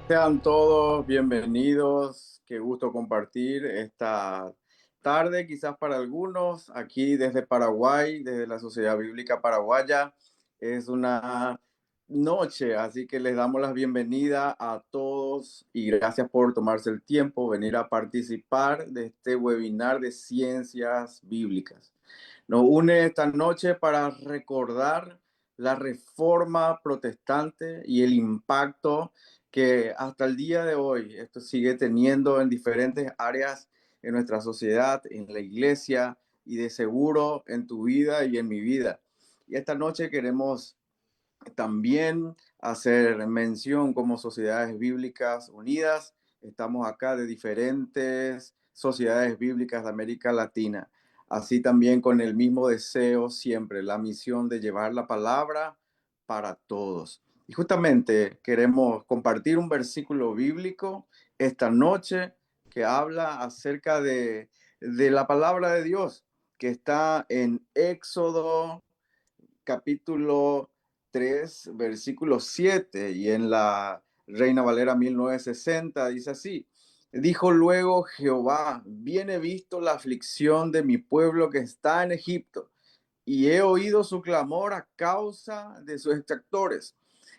Sean todos bienvenidos, qué gusto compartir esta tarde, quizás para algunos, aquí desde Paraguay, desde la Sociedad Bíblica Paraguaya. Es una noche, así que les damos la bienvenida a todos y gracias por tomarse el tiempo, venir a participar de este webinar de ciencias bíblicas. Nos une esta noche para recordar la reforma protestante y el impacto que hasta el día de hoy esto sigue teniendo en diferentes áreas en nuestra sociedad, en la iglesia y de seguro en tu vida y en mi vida. Y esta noche queremos también hacer mención como Sociedades Bíblicas Unidas. Estamos acá de diferentes sociedades bíblicas de América Latina. Así también con el mismo deseo siempre, la misión de llevar la palabra para todos. Y justamente queremos compartir un versículo bíblico esta noche que habla acerca de la palabra de Dios, que está en Éxodo capítulo 3 versículo 7 y en la Reina Valera 1960 dice así: dijo luego Jehová, bien he visto la aflicción de mi pueblo que está en Egipto, y he oído su clamor a causa de sus extractores,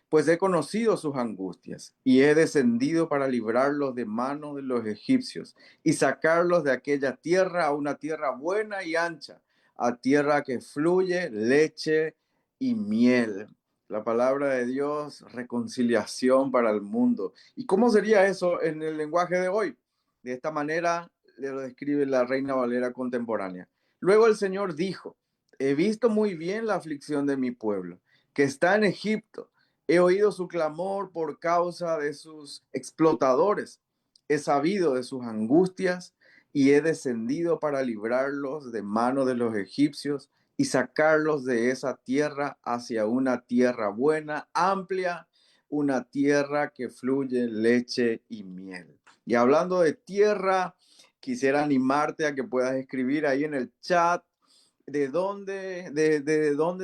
pues he conocido sus angustias, y he descendido para librarlos de manos de los egipcios, y sacarlos de aquella tierra a una tierra buena y ancha, a tierra que fluye leche y miel. La palabra de Dios, reconciliación para el mundo. ¿Y cómo sería eso en el lenguaje de hoy? De esta manera le lo describe la Reina Valera contemporánea. Luego el Señor dijo: he visto muy bien la aflicción de mi pueblo, que está en Egipto. He oído su clamor por causa de sus explotadores. He sabido de sus angustias y he descendido para librarlos de mano de los egipcios y sacarlos de esa tierra hacia una tierra buena, amplia, una tierra que fluye leche y miel. Y hablando de tierra, quisiera animarte a que puedas escribir ahí en el chat de dónde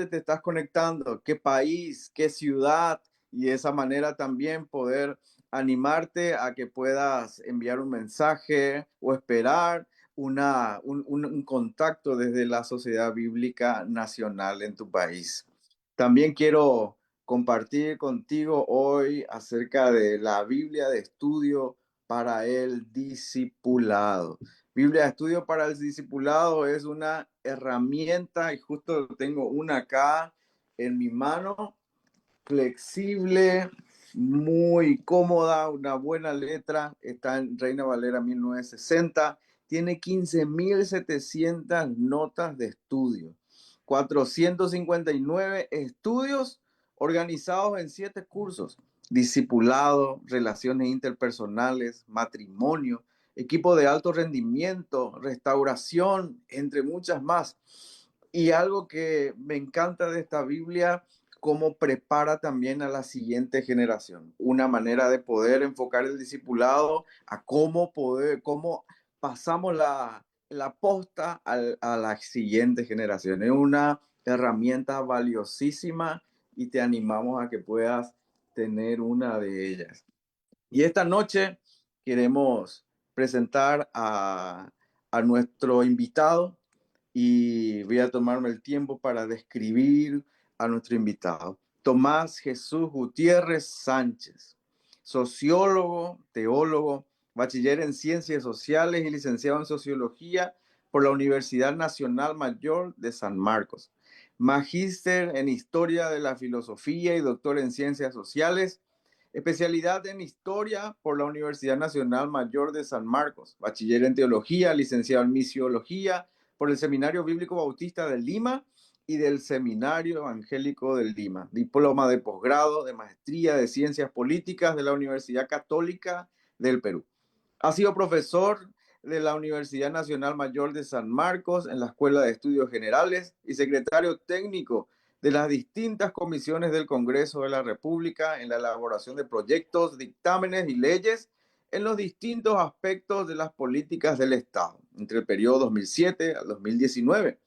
te estás conectando, qué país, qué ciudad, y de esa manera también poder animarte a que puedas enviar un mensaje o esperar un contacto desde la Sociedad Bíblica Nacional en tu país. También quiero compartir contigo hoy acerca de la Biblia de estudio para el discipulado. Biblia de estudio para el discipulado es una herramienta, y justo tengo una acá en mi mano, flexible, muy cómoda, una buena letra, está en Reina Valera 1960, tiene 15.700 notas de estudio, 459 estudios organizados en 7 cursos: discipulado, relaciones interpersonales, matrimonio, equipo de alto rendimiento, restauración, entre muchas más. Y algo que me encanta de esta Biblia, cómo prepara también a la siguiente generación. Una manera de poder enfocar el discipulado a cómo pasamos la posta a la siguiente generación. Es una herramienta valiosísima y te animamos a que puedas tener una de ellas. Y esta noche queremos presentar a nuestro invitado y voy a tomarme el tiempo para describir a nuestro invitado. Tomás Jesús Gutiérrez Sánchez, sociólogo, teólogo, bachiller en ciencias sociales y licenciado en sociología por la Universidad Nacional Mayor de San Marcos. Magíster en historia de la filosofía y doctor en ciencias sociales. Especialidad en Historia por la Universidad Nacional Mayor de San Marcos. Bachiller en Teología, licenciado en Misiología por el Seminario Bíblico Bautista de Lima y del Seminario Evangélico de Lima. Diploma de posgrado, de maestría de Ciencias Políticas de la Universidad Católica del Perú. Ha sido profesor de la Universidad Nacional Mayor de San Marcos en la Escuela de Estudios Generales y secretario técnico de las distintas comisiones del Congreso de la República en la elaboración de proyectos, dictámenes y leyes en los distintos aspectos de las políticas del Estado, entre el periodo 2007 al 2019.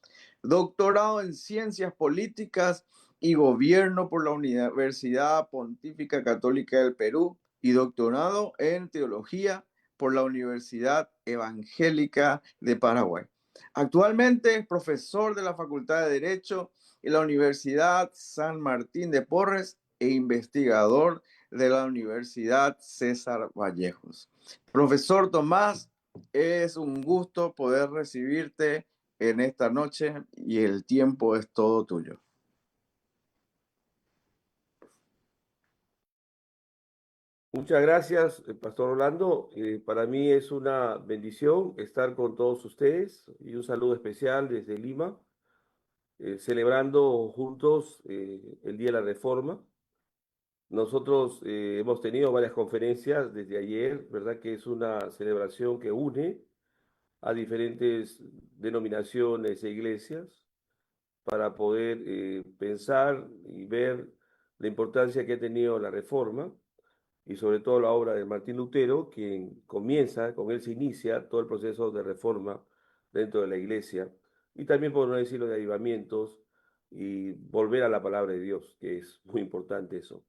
Doctorado en Ciencias Políticas y Gobierno por la Universidad Pontífica Católica del Perú, y doctorado en teología por la Universidad Evangélica de Paraguay. Actualmente es profesor de la Facultad de Derecho en la Universidad San Martín de Porres e investigador de la Universidad César Vallejos. Profesor Tomás, es un gusto poder recibirte en esta noche y el tiempo es todo tuyo. Muchas gracias, Pastor Orlando. Para mí es una bendición estar con todos ustedes y un saludo especial desde Lima, celebrando juntos el Día de la Reforma. Nosotros hemos tenido varias conferencias desde ayer, ¿verdad? Que es una celebración que une a diferentes denominaciones e iglesias para poder pensar y ver la importancia que ha tenido la Reforma y sobre todo la obra de Martín Lutero, quien comienza, con él se inicia todo el proceso de reforma dentro de la iglesia, y también, por no decirlo, de avivamientos y volver a la palabra de Dios, que es muy importante eso.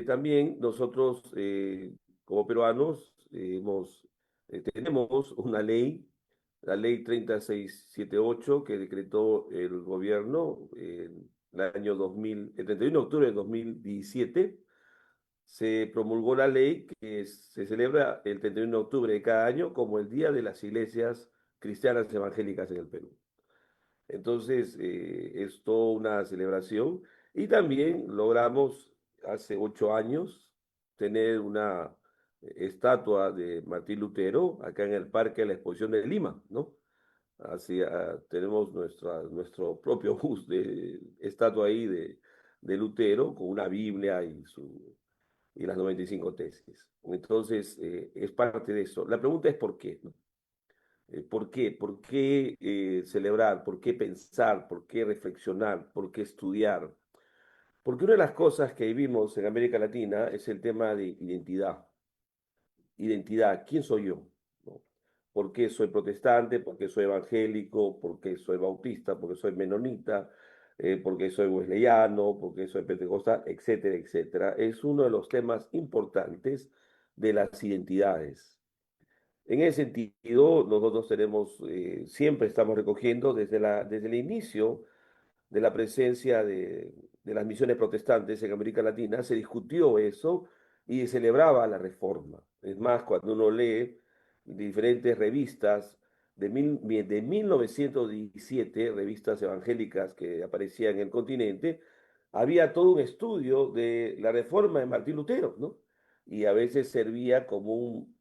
También nosotros, como peruanos, tenemos una ley, la ley 3678, que decretó el gobierno en el año 2000, el 31 de octubre de 2017. Se promulgó la ley que se celebra el 31 de octubre de cada año como el Día de las Iglesias Cristianas Evangélicas en el Perú. Entonces, es toda una celebración y también logramos hace 8 años tener una estatua de Martín Lutero acá en el Parque de la Exposición de Lima, ¿no? Así tenemos nuestro propio bus de estatua ahí de Lutero con una Biblia y las 95 tesis. Entonces, es parte de eso. La pregunta es ¿por qué? ¿No? ¿Por qué? ¿Por qué celebrar? ¿Por qué pensar? ¿Por qué reflexionar? ¿Por qué estudiar? Porque una de las cosas que vivimos en América Latina es el tema de identidad. Identidad, ¿quién soy yo? ¿No? ¿Por qué soy protestante? ¿Por qué soy evangélico? ¿Por qué soy bautista? ¿Por qué soy menonita? ¿Por qué soy wesleyano? ¿Por qué soy pentecostal? Etcétera, etcétera. Es uno de los temas importantes de las identidades. En ese sentido, nosotros tenemos, siempre estamos recogiendo desde el inicio de la presencia de las misiones protestantes en América Latina, se discutió eso y celebraba la reforma. Es más, cuando uno lee diferentes revistas de 1917, revistas evangélicas que aparecían en el continente, había todo un estudio de la reforma de Martín Lutero, ¿no? Y a veces servía como un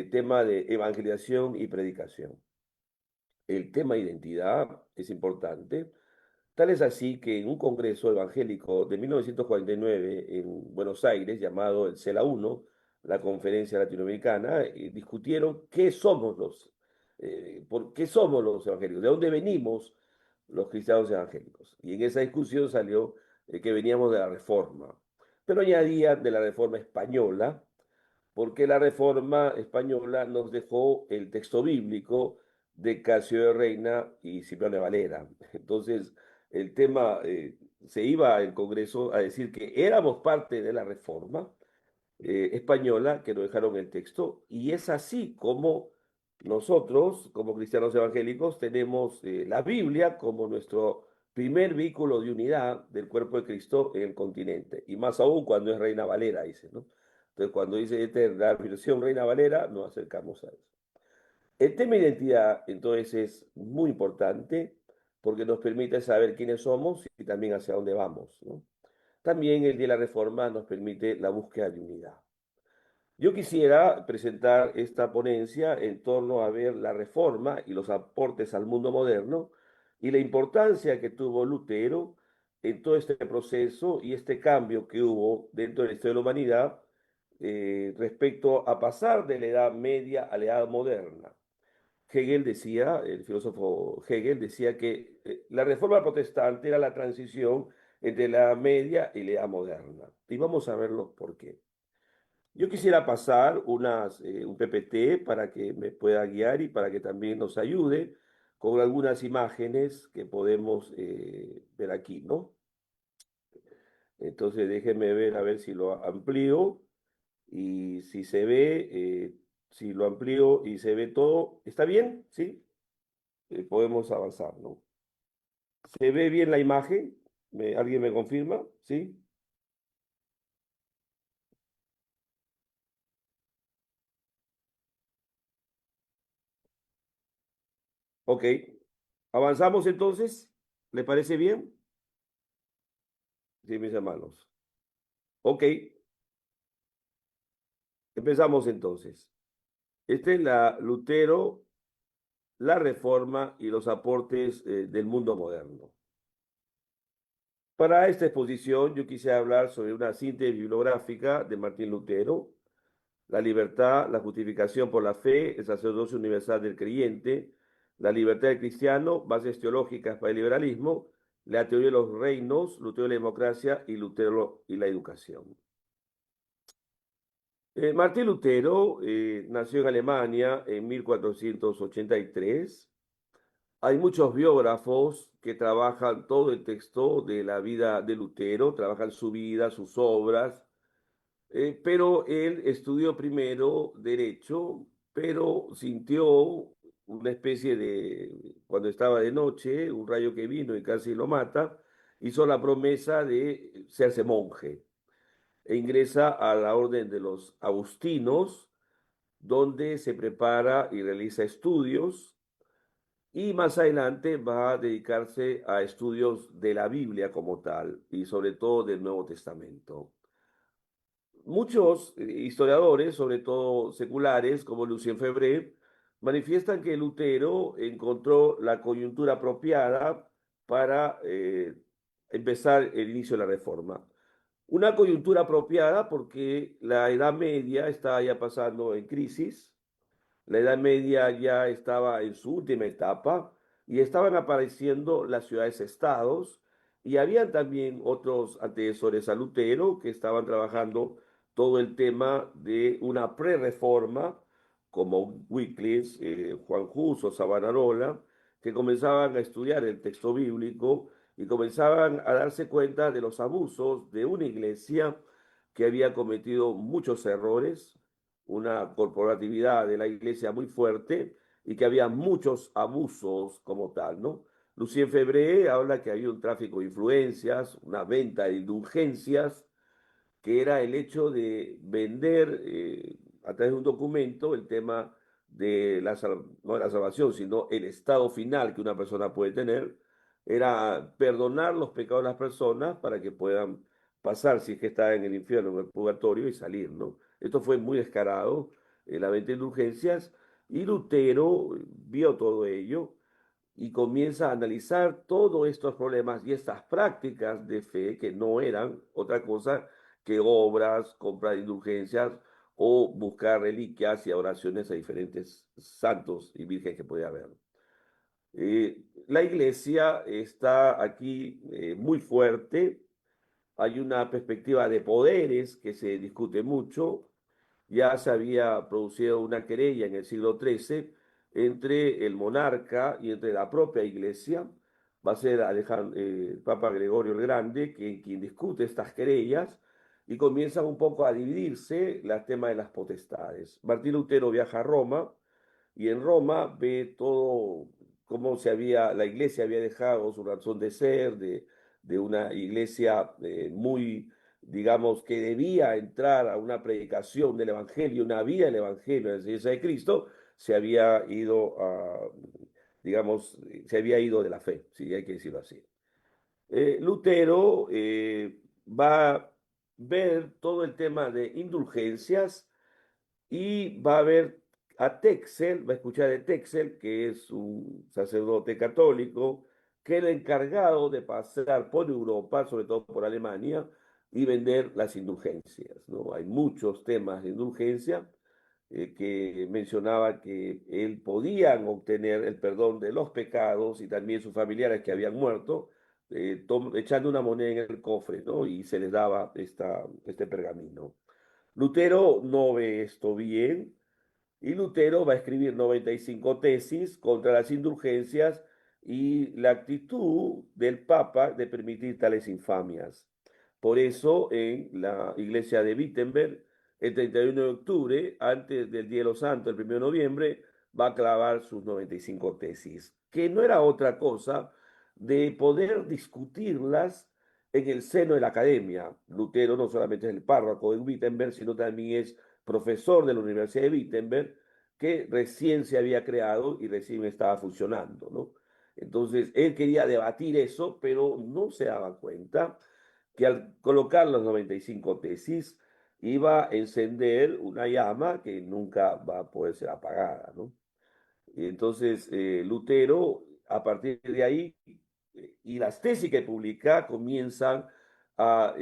tema de evangelización y predicación. El tema identidad es importante. Tal es así que en un congreso evangélico de 1949 en Buenos Aires, llamado el CELA 1, la Conferencia Latinoamericana, discutieron por qué somos los evangélicos, de dónde venimos los cristianos evangélicos. Y en esa discusión salió que veníamos de la Reforma, pero añadían de la Reforma española, porque la Reforma española nos dejó el texto bíblico de Casio de Reina y Cipriano de Valera. Entonces, el tema, se iba al Congreso a decir que éramos parte de la Reforma española, que nos dejaron el texto, y es así como nosotros, como cristianos evangélicos, tenemos la Biblia como nuestro primer vehículo de unidad del cuerpo de Cristo en el continente, y más aún cuando es Reina Valera, dice, ¿no? Entonces, cuando dice la versión Reina Valera, nos acercamos a eso. El tema de identidad, entonces, es muy importante porque nos permite saber quiénes somos y también hacia dónde vamos, ¿no? También el Día de la Reforma nos permite la búsqueda de unidad. Yo quisiera presentar esta ponencia en torno a ver la Reforma y los aportes al mundo moderno y la importancia que tuvo Lutero en todo este proceso y este cambio que hubo dentro de la historia de la humanidad respecto a pasar de la Edad Media a la Edad Moderna. Hegel decía, el filósofo Hegel decía que la reforma protestante era la transición entre la Edad Media y la Edad Moderna. Y vamos a verlo por qué. Yo quisiera pasar un PPT para que me pueda guiar y para que también nos ayude con algunas imágenes que podemos ver aquí, ¿no? Entonces déjenme ver a ver si lo amplío y si se ve, si lo amplío y se ve todo, ¿está bien? ¿Sí? Podemos avanzar, ¿no? ¿Se ve bien la imagen? ¿Alguien me confirma? ¿Sí? Ok. ¿Avanzamos entonces? ¿Le parece bien? Sí, mis hermanos. Ok, empezamos entonces. Este es la Lutero, la Reforma y los aportes del mundo moderno. Para esta exposición yo quise hablar sobre una síntesis bibliográfica de Martín Lutero, la libertad, la justificación por la fe, el sacerdocio universal del creyente, la libertad del cristiano, bases teológicas para el liberalismo, la teoría de los reinos, Lutero y la democracia y Lutero y la educación. Martín Lutero nació en Alemania en 1483. Hay muchos biógrafos que trabajan todo el texto de la vida de Lutero, trabajan su vida, sus obras, pero él estudió primero derecho, pero sintió una especie de, cuando estaba de noche, un rayo que vino y casi lo mata, hizo la promesa de serse monje e ingresa a la orden de los agustinos, donde se prepara y realiza estudios y más adelante va a dedicarse a estudios de la Biblia como tal y sobre todo del Nuevo Testamento. Muchos historiadores, sobre todo seculares, como Lucien Febvre, manifiestan que Lutero encontró la coyuntura apropiada para empezar el inicio de la Reforma. Una coyuntura apropiada porque la Edad Media está ya pasando en crisis, la Edad Media ya estaba en su última etapa y estaban apareciendo las ciudades-estados y habían también otros antecesores a Lutero que estaban trabajando todo el tema de una pre-reforma, como Wycliffe, Juan Hus o Savonarola, que comenzaban a estudiar el texto bíblico y comenzaban a darse cuenta de los abusos de una iglesia que había cometido muchos errores, una corporatividad de la iglesia muy fuerte y que había muchos abusos como tal, ¿no? Lucien Febvre habla que había un tráfico de influencias, una venta de indulgencias, que era el hecho de vender a través de un documento el tema de no de la salvación, sino el estado final que una persona puede tener, era perdonar los pecados de las personas para que puedan pasar, si es que está en el infierno, en el purgatorio, y salir, ¿no? Esto fue muy descarado, la venta de indulgencias, y Lutero vio todo ello y comienza a analizar todos estos problemas y estas prácticas de fe que no eran otra cosa que obras, compra de indulgencias o buscar reliquias y oraciones a diferentes santos y virgen que puede haber. La iglesia está aquí muy fuerte, hay una perspectiva de poderes que se discute mucho, ya se había producido una querella en el siglo XIII entre el monarca y entre la propia iglesia. Va a ser Papa Gregorio el Grande quien discute estas querellas y comienzan un poco a dividirse el tema de las potestades. Martín Lutero viaja a Roma y en Roma ve todo cómo la iglesia había dejado su razón de ser, de una iglesia muy, digamos, que debía entrar a una predicación del Evangelio, una vida del Evangelio, la enseñanza de Cristo, se había ido a, digamos, se había ido de la fe, si hay que decirlo así. Lutero va a ver todo el tema de indulgencias y va a ver a Texel, va a escuchar a Texel, que es un sacerdote católico, que era encargado de pasar por Europa, sobre todo por Alemania, y vender las indulgencias, ¿no? Hay muchos temas de indulgencia que mencionaba que él podían obtener el perdón de los pecados y también sus familiares que habían muerto, echando una moneda en el cofre, ¿no? Y se les daba este pergamino. Lutero no ve esto bien y Lutero va a escribir 95 tesis contra las indulgencias y la actitud del Papa de permitir tales infamias. Por eso en la iglesia de Wittenberg el 31 de octubre, antes del Día de los Santos, el 1 de noviembre, va a clavar sus 95 tesis, que no era otra cosa de poder discutirlas en el seno de la academia. Lutero no solamente es el párroco de Wittenberg, sino también es profesor de la Universidad de Wittenberg, que recién se había creado y recién estaba funcionando, ¿no? Entonces, él quería debatir eso, pero no se daba cuenta que al colocar las 95 tesis iba a encender una llama que nunca va a poder ser apagada, ¿no? Y entonces, Lutero, a partir de ahí, y las tesis que publica comienzan a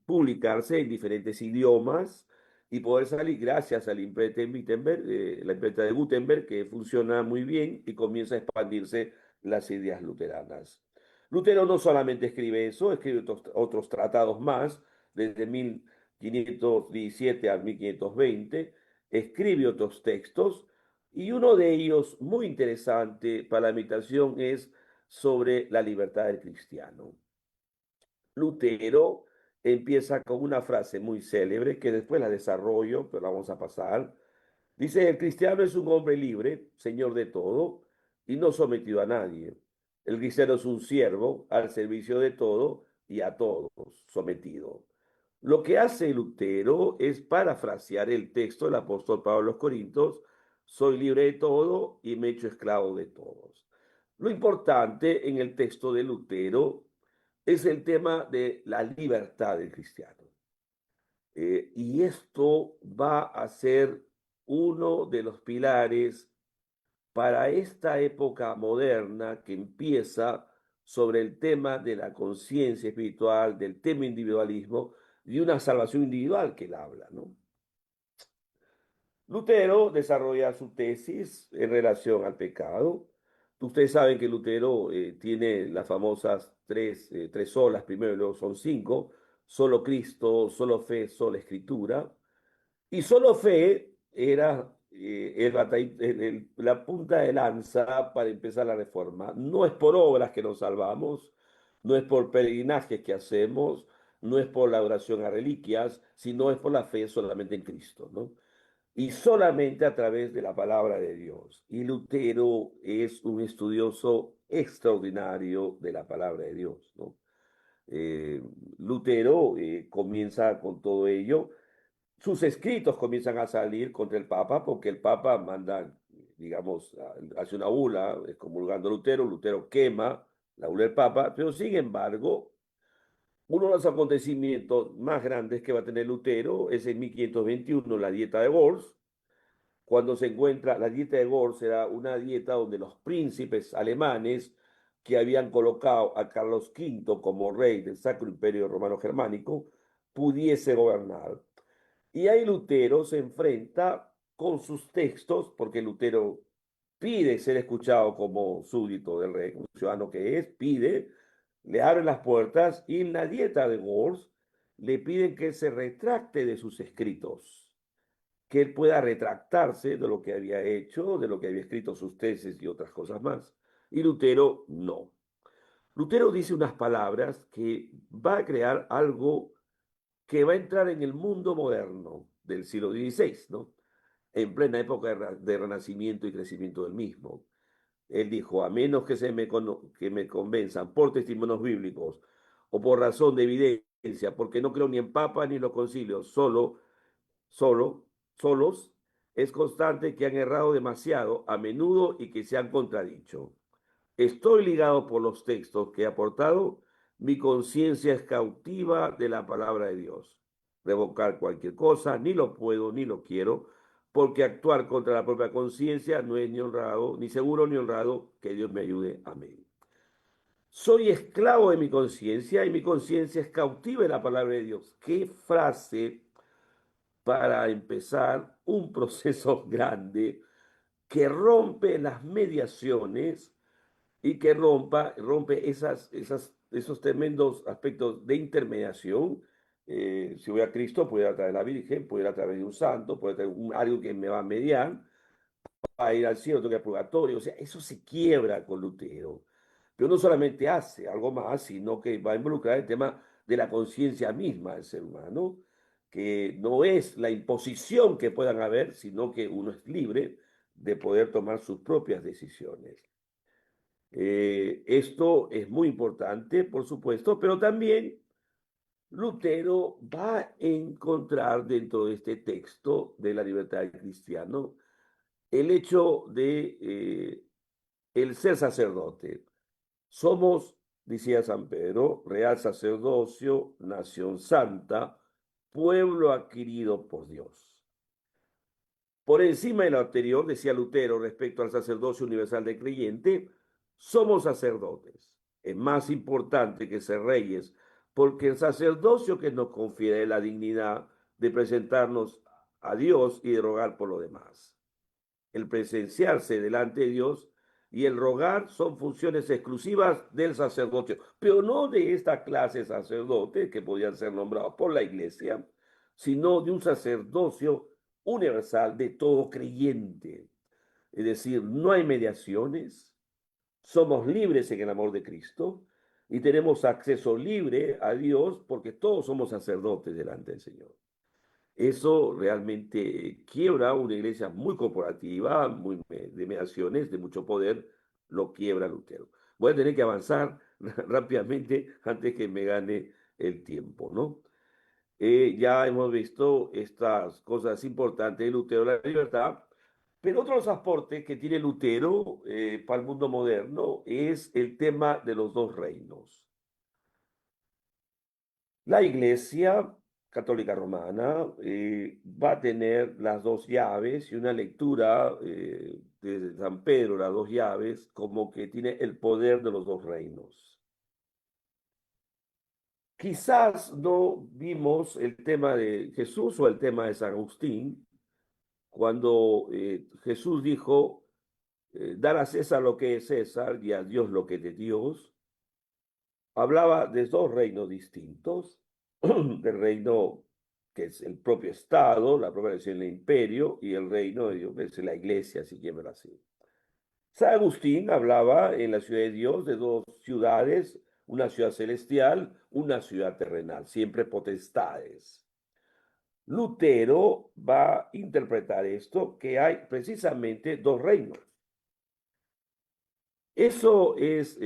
publicarse en diferentes idiomas y poder salir gracias a la imprenta de Wittenberg, la imprenta de Gutenberg, que funciona muy bien y comienza a expandirse las ideas luteranas. Lutero no solamente escribe eso, escribe otros tratados más, desde 1517 a 1520, escribe otros textos y uno de ellos muy interesante para la meditación es sobre la libertad del cristiano. Lutero empieza con una frase muy célebre que después la desarrollo, pero la vamos a pasar. Dice, el cristiano es un hombre libre, señor de todo, y no sometido a nadie. El cristiano es un siervo al servicio de todo y a todos sometido. Lo que hace Lutero es parafrasear el texto del apóstol Pablo a los Corintios, soy libre de todo y me he hecho esclavo de todos. Lo importante en el texto de Lutero es el tema de la libertad del cristiano. Y esto va a ser uno de los pilares para esta época moderna que empieza sobre el tema de la conciencia espiritual, del tema individualismo y una salvación individual que él habla, ¿no? Lutero desarrolla su tesis en relación al pecado. Ustedes saben que Lutero tiene las famosas tres solas, primero y luego son cinco, solo Cristo, solo fe, sola escritura. Y solo fe era la punta de lanza para empezar la reforma. No es por obras que nos salvamos, no es por peregrinajes que hacemos, no es por la oración a reliquias, sino es por la fe solamente en Cristo, ¿no? Y solamente a través de la palabra de Dios. Y Lutero es un estudioso extraordinario de la palabra de Dios, ¿no? Eh, Lutero comienza con todo ello. Sus escritos comienzan a salir contra el Papa porque el Papa manda, digamos, hace una bula excomulgando a Lutero, Lutero quema la bula del Papa, pero sin embargo, uno de los acontecimientos más grandes que va a tener Lutero es en 1521, la Dieta de Worms, cuando se encuentra, la Dieta de Worms era una dieta donde los príncipes alemanes que habían colocado a Carlos V como rey del Sacro Imperio Romano Germánico pudiese gobernar. Y ahí Lutero se enfrenta con sus textos, porque Lutero pide ser escuchado como súbdito del rey, un ciudadano que es, pide, le abren las puertas y en la dieta de Worms le piden que se retracte de sus escritos, que él pueda retractarse de lo que había hecho, de lo que había escrito sus tesis y otras cosas más. Y Lutero no. Lutero dice unas palabras que va a crear algo que va a entrar en el mundo moderno del siglo XVI, ¿no? En plena época de renacimiento y crecimiento del mismo. Él dijo, a menos que me convenzan por testimonios bíblicos o por razón de evidencia, porque no creo ni en papa ni en los concilios, solo, solos, es constante que han errado demasiado a menudo y que se han contradicho. Estoy ligado por los textos que he aportado, mi conciencia es cautiva de la palabra de Dios. Revocar cualquier cosa, ni lo puedo ni lo quiero, porque actuar contra la propia conciencia no es ni honrado, ni seguro ni honrado, que Dios me ayude. Amén. Soy esclavo de mi conciencia y mi conciencia es cautiva de la palabra de Dios. Qué frase para empezar un proceso grande que rompe las mediaciones y que rompe esos tremendos aspectos de intermediación. Si voy a Cristo, puedo ir a través de la Virgen, puedo ir a través de un santo, puedo tener algo que me va a mediar, para ir al cielo, tengo que ir al purgatorio. O sea, eso se quiebra con Lutero. Pero no solamente hace algo más, sino que va a involucrar el tema de la conciencia misma del ser humano. que no es la imposición que puedan haber, sino que uno es libre de poder tomar sus propias decisiones. Esto es muy importante, por supuesto, pero también Lutero va a encontrar dentro de este texto de la libertad del cristiano el hecho de el ser sacerdote. Somos, decía San Pedro, real sacerdocio, nación santa, pueblo adquirido por Dios. Por encima de lo anterior, decía Lutero respecto al sacerdocio universal del creyente, somos sacerdotes. Es más importante que ser reyes, porque el sacerdocio que nos confiere la dignidad de presentarnos a Dios y de rogar por lo demás. El presenciarse delante de Dios y el rogar son funciones exclusivas del sacerdocio, pero no de esta clase de sacerdotes que podían ser nombrados por la iglesia, sino de un sacerdocio universal de todo creyente. Es decir, no hay mediaciones, somos libres en el amor de Cristo y tenemos acceso libre a Dios porque todos somos sacerdotes delante del Señor. Eso realmente quiebra una iglesia muy corporativa, muy de mediaciones, de mucho poder, lo quiebra Lutero. Voy a tener que avanzar rápidamente antes que me gane el tiempo, ¿no? Ya hemos visto estas cosas importantes de Lutero, la libertad, pero otros aportes que tiene Lutero para el mundo moderno es el tema de los dos reinos. La Iglesia Católica Romana va a tener las dos llaves y una lectura de San Pedro, las dos llaves, como que tiene el poder de los dos reinos. Quizás no vimos el tema de Jesús o el tema de San Agustín, cuando Jesús dijo, dar a César lo que es César y a Dios lo que es de Dios. Hablaba de dos reinos distintos, del reino que es el propio Estado, la propia nación del imperio, y el reino de Dios, que es la iglesia, si quieren verlo así. San Agustín hablaba en la ciudad de Dios de dos ciudades, una ciudad celestial, una ciudad terrenal, siempre potestades. Lutero va a interpretar esto, que hay precisamente dos reinos. Eso es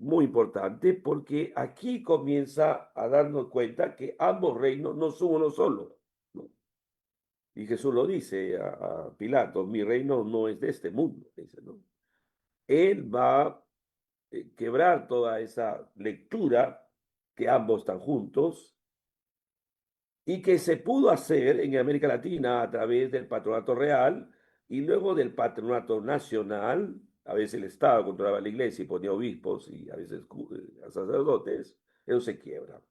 muy importante porque aquí comienza a darnos cuenta que ambos reinos no son uno solo, ¿no? Y Jesús lo dice a Pilato, mi reino no es de este mundo, dice, ¿no? Él va a quebrar toda esa lectura que ambos están juntos y que se pudo hacer en América Latina a través del patronato real y luego del patronato nacional. A veces el Estado controlaba la iglesia y ponía obispos y a veces sacerdotes. Eso se quiebra.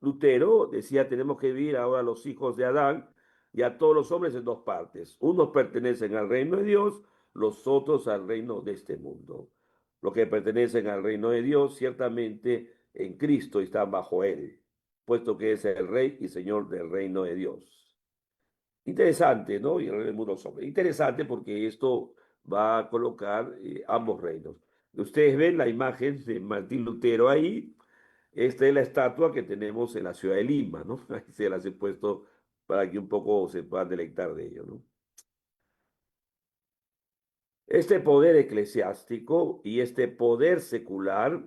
Lutero decía, tenemos que vivir ahora los hijos de Adán y a todos los hombres en dos partes. Unos pertenecen al reino de Dios, los otros al reino de este mundo. Los que pertenecen al reino de Dios ciertamente en Cristo están bajo él, puesto que es el rey y señor del reino de Dios. Interesante, ¿no? Y el rey del mundo sobre. Interesante porque esto va a colocar ambos reinos. Ustedes ven la imagen de Martín Lutero ahí. Esta es la estatua que tenemos en la ciudad de Lima, ¿no? Ahí se las he puesto para que un poco se puedan deleitar de ello, ¿no? Este poder eclesiástico y este poder secular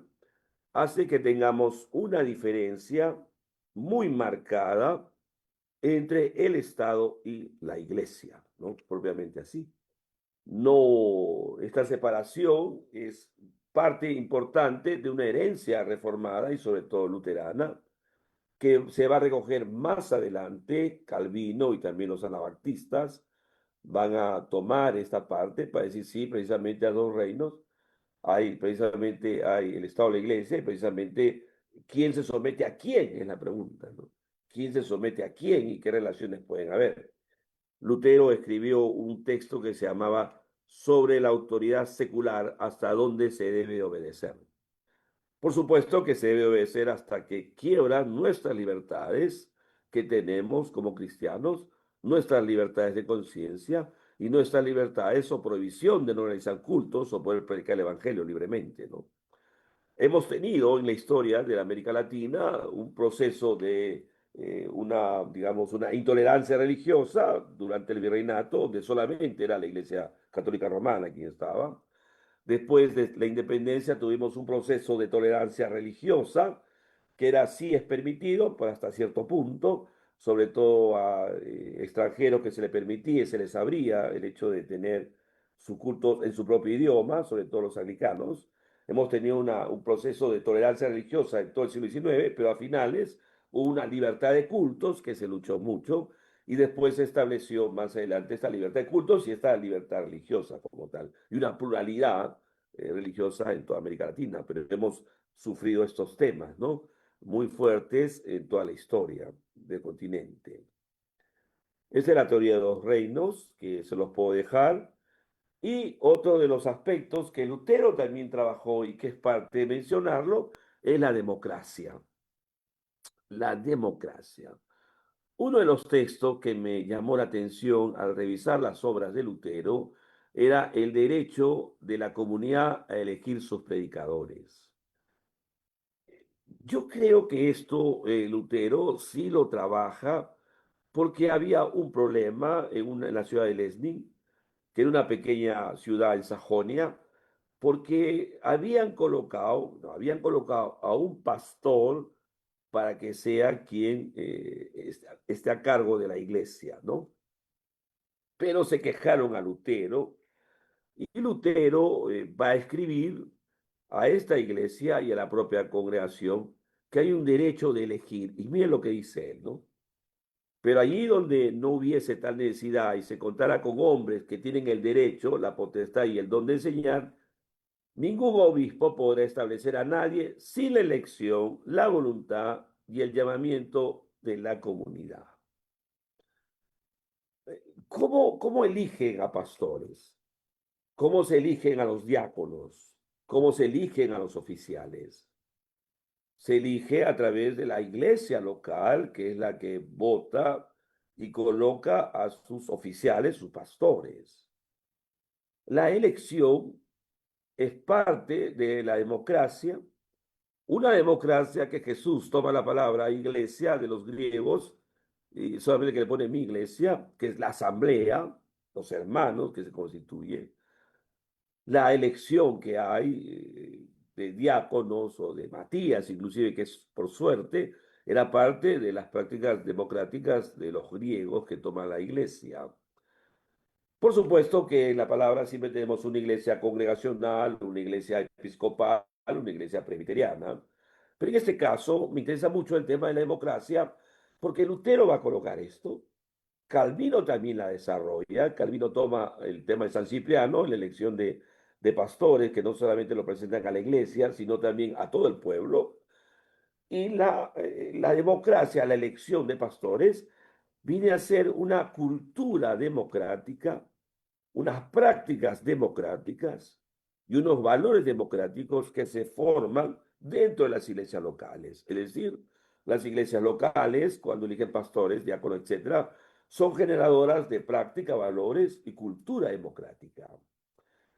hace que tengamos una diferencia muy marcada entre el Estado y la Iglesia, ¿no? Propiamente así. No, esta separación es parte importante de una herencia reformada y sobre todo luterana, que se va a recoger más adelante. Calvino y también los anabaptistas van a tomar esta parte para decir, sí, precisamente a dos reinos, precisamente hay el Estado de la Iglesia y precisamente quién se somete a quién es la pregunta, ¿no? ¿Quién se somete a quién y qué relaciones pueden haber? Lutero escribió un texto que se llamaba Sobre la autoridad secular, hasta dónde se debe obedecer. Por supuesto que se debe obedecer hasta que quiebran nuestras libertades que tenemos como cristianos, nuestras libertades de conciencia y nuestras libertades o prohibición de no realizar cultos o poder predicar el evangelio libremente, ¿no? Hemos tenido en la historia de la América Latina un proceso de digamos, una intolerancia religiosa durante el virreinato, donde solamente era la Iglesia Católica Romana quien estaba. Después de la independencia tuvimos un proceso de tolerancia religiosa, que era sí es permitido, pero hasta cierto punto, sobre todo a extranjeros que se les permitía y se les abría el hecho de tener su culto en su propio idioma, sobre todo los anglicanos. Hemos tenido un proceso de tolerancia religiosa en todo el siglo XIX, pero a finales hubo una libertad de cultos que se luchó mucho y después se estableció más adelante esta libertad de cultos y esta libertad religiosa como tal, y una pluralidad religiosa en toda América Latina, pero hemos sufrido estos temas, ¿no? Muy fuertes en toda la historia del continente. Esa es la teoría de los reinos, que se los puedo dejar. Y otro de los aspectos que Lutero también trabajó y que es parte de mencionarlo, es la democracia. La democracia. Uno de los textos que me llamó la atención al revisar las obras de Lutero era el derecho de la comunidad a elegir sus predicadores. Yo creo que esto Lutero sí lo trabaja porque había un problema en la ciudad de Lesnin, que era una pequeña ciudad en Sajonia, porque habían colocado a un pastor para que sea quien esté a cargo de la iglesia, ¿no? Pero se quejaron a Lutero y Lutero va a escribir a esta iglesia y a la propia congregación que hay un derecho de elegir. Y miren lo que dice él, ¿no? Pero allí donde no hubiese tal necesidad y se contara con hombres que tienen el derecho, la potestad y el don de enseñar, ningún obispo podrá establecer a nadie sin la elección, la voluntad y el llamamiento de la comunidad. ¿Cómo eligen a pastores? ¿Cómo se eligen a los diáconos? ¿Cómo se eligen a los oficiales? Se elige a través de la iglesia local, que es la que vota y coloca a sus oficiales, sus pastores. La elección es parte de la democracia, una democracia que Jesús toma la palabra iglesia de los griegos, y solamente que le pone mi iglesia, que es la asamblea, los hermanos que se constituyen, la elección que hay de diáconos o de Matías, inclusive, que es por suerte, era parte de las prácticas democráticas de los griegos que toman la iglesia. Por supuesto que en la palabra siempre tenemos una iglesia congregacional, una iglesia episcopal, una iglesia presbiteriana. Pero en este caso me interesa mucho el tema de la democracia porque Lutero va a colocar esto. Calvino también la desarrolla. Calvino toma el tema de San Cipriano, la elección de pastores que no solamente lo presentan a la iglesia, sino también a todo el pueblo. Y la democracia, la elección de pastores, viene a ser una cultura democrática, unas prácticas democráticas y unos valores democráticos que se forman dentro de las iglesias locales. Es decir, las iglesias locales, cuando eligen pastores, diáconos, etcétera, son generadoras de práctica, valores y cultura democrática.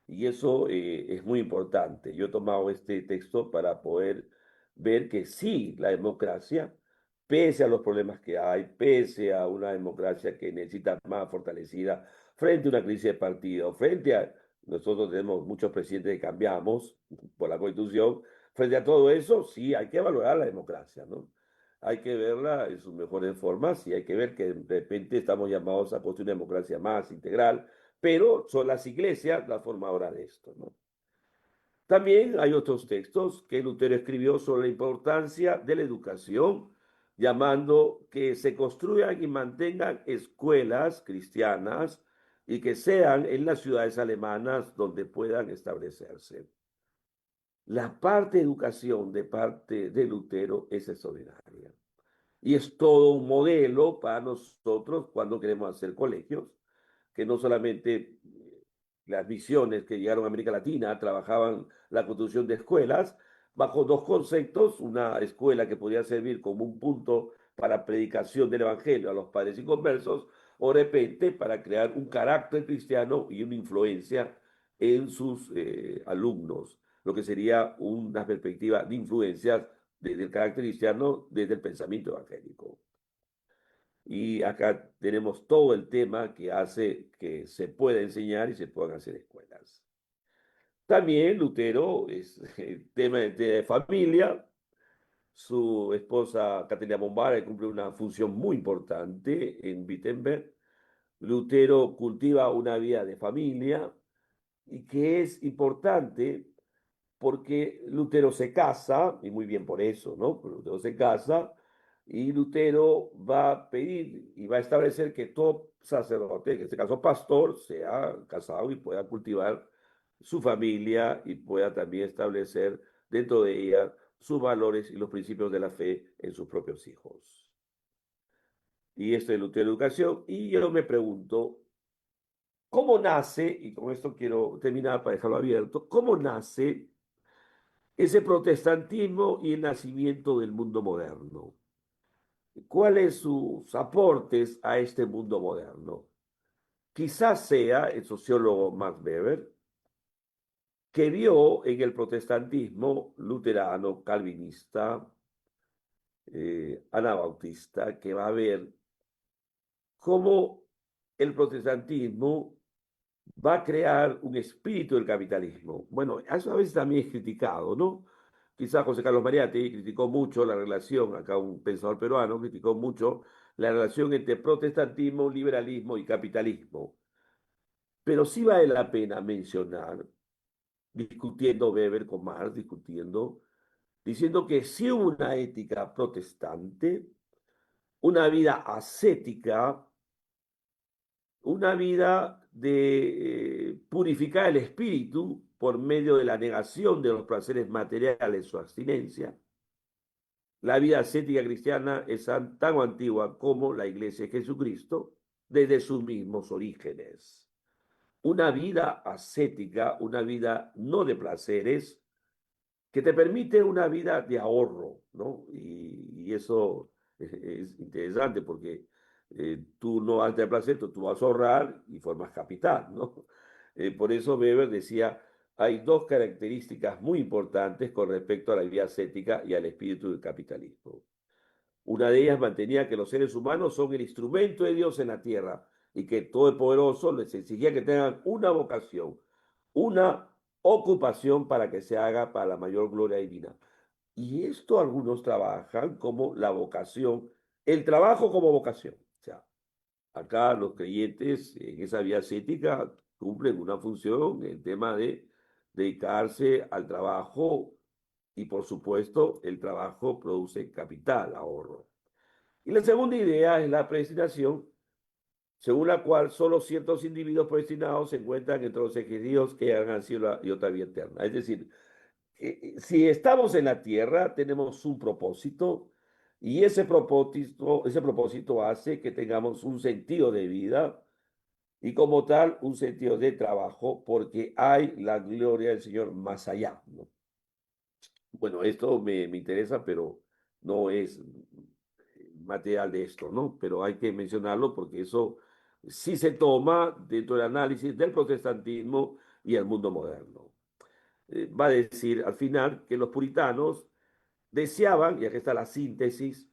Y eso es muy importante. Yo he tomado este texto para poder ver que sí, la democracia, pese a los problemas que hay, pese a una democracia que necesita más fortalecida frente a una crisis de partido, frente a, nosotros tenemos muchos presidentes que cambiamos por la Constitución, frente a todo eso, sí, hay que valorar la democracia, ¿no? Hay que verla en sus mejores formas y hay que ver que de repente estamos llamados a construir una democracia más integral, pero son las iglesias la formadora de esto, ¿no? También hay otros textos que Lutero escribió sobre la importancia de la educación, llamando que se construyan y mantengan escuelas cristianas y que sean en las ciudades alemanas donde puedan establecerse. La parte de educación de parte de Lutero es extraordinaria y es todo un modelo para nosotros cuando queremos hacer colegios, que no solamente las misiones que llegaron a América Latina trabajaban la construcción de escuelas bajo dos conceptos, una escuela que podía servir como un punto para predicación del Evangelio a los padres inconversos, o de repente para crear un carácter cristiano y una influencia en sus alumnos, lo que sería una perspectiva de influencias desde el carácter cristiano, desde el pensamiento evangélico. Y acá tenemos todo el tema que hace que se pueda enseñar y se puedan hacer escuelas. También Lutero es el tema de familia. Su esposa Caterina Bombara cumple una función muy importante en Wittenberg. Lutero cultiva una vida de familia y que es importante porque Lutero se casa, y muy bien por eso, ¿no? Lutero se casa y Lutero va a pedir y va a establecer que todo sacerdote, en este caso pastor, sea casado y pueda cultivar su familia y pueda también establecer dentro de ella sus valores y los principios de la fe en sus propios hijos. Y esto es Lutero Educación. Y yo me pregunto, ¿cómo nace, y con esto quiero terminar para dejarlo abierto, cómo nace ese protestantismo y el nacimiento del mundo moderno? ¿Cuáles sus aportes a este mundo moderno? Quizás sea el sociólogo Max Weber, que vio en el protestantismo luterano, calvinista, anabautista, que va a ver cómo el protestantismo va a crear un espíritu del capitalismo. Bueno, eso a veces también es criticado, ¿no? Quizás José Carlos Mariátegui criticó mucho la relación, acá un pensador peruano criticó mucho la relación entre protestantismo, liberalismo y capitalismo. Pero sí vale la pena mencionar, discutiendo Weber con Marx, discutiendo, diciendo que sí hubo una ética protestante, una vida ascética, una vida de purificar el espíritu por medio de la negación de los placeres materiales o abstinencia. La vida ascética cristiana es tan antigua como la Iglesia de Jesucristo desde sus mismos orígenes. Una vida ascética, una vida no de placeres, que te permite una vida de ahorro, ¿no? Y eso es interesante porque tú no vas a tener placer, tú vas a ahorrar y formas capital, ¿no? Por eso Weber decía, hay dos características muy importantes con respecto a la vida ascética y al espíritu del capitalismo. Una de ellas mantenía que los seres humanos son el instrumento de Dios en la tierra y que todo el poderoso les exigía que tengan una vocación, una ocupación para que se haga para la mayor gloria divina. Y esto algunos trabajan como la vocación, el trabajo como vocación. O sea, acá los creyentes en esa vía ascética cumplen una función, el tema de dedicarse al trabajo y por supuesto el trabajo produce capital, ahorro. Y la segunda idea es la predestinación, según la cual solo ciertos individuos predestinados se encuentran entre los elegidos que llegan al cielo y otra vida eterna. Es decir, si estamos en la tierra, tenemos un propósito y ese propósito hace que tengamos un sentido de vida y como tal un sentido de trabajo porque hay la gloria del Señor más allá, ¿no? Bueno, esto me interesa, pero no es material de esto, ¿no? Pero hay que mencionarlo porque eso sí se toma dentro del análisis del protestantismo y el mundo moderno. Va a decir al final que los puritanos deseaban, y aquí está la síntesis,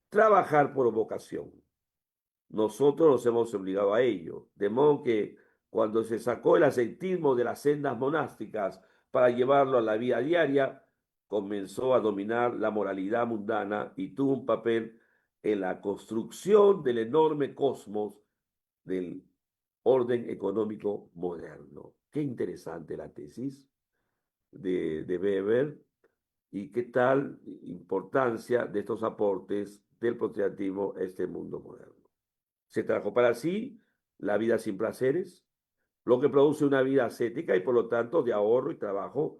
trabajar por vocación. Nosotros nos hemos obligado a ello, de modo que cuando se sacó el ascetismo de las sendas monásticas para llevarlo a la vida diaria, comenzó a dominar la moralidad mundana y tuvo un papel en la construcción del enorme cosmos del orden económico moderno. Qué interesante la tesis de Weber y qué tal importancia de estos aportes del protestantismo a este mundo moderno. Se trajo para sí la vida sin placeres, lo que produce una vida ascética y por lo tanto de ahorro y trabajo,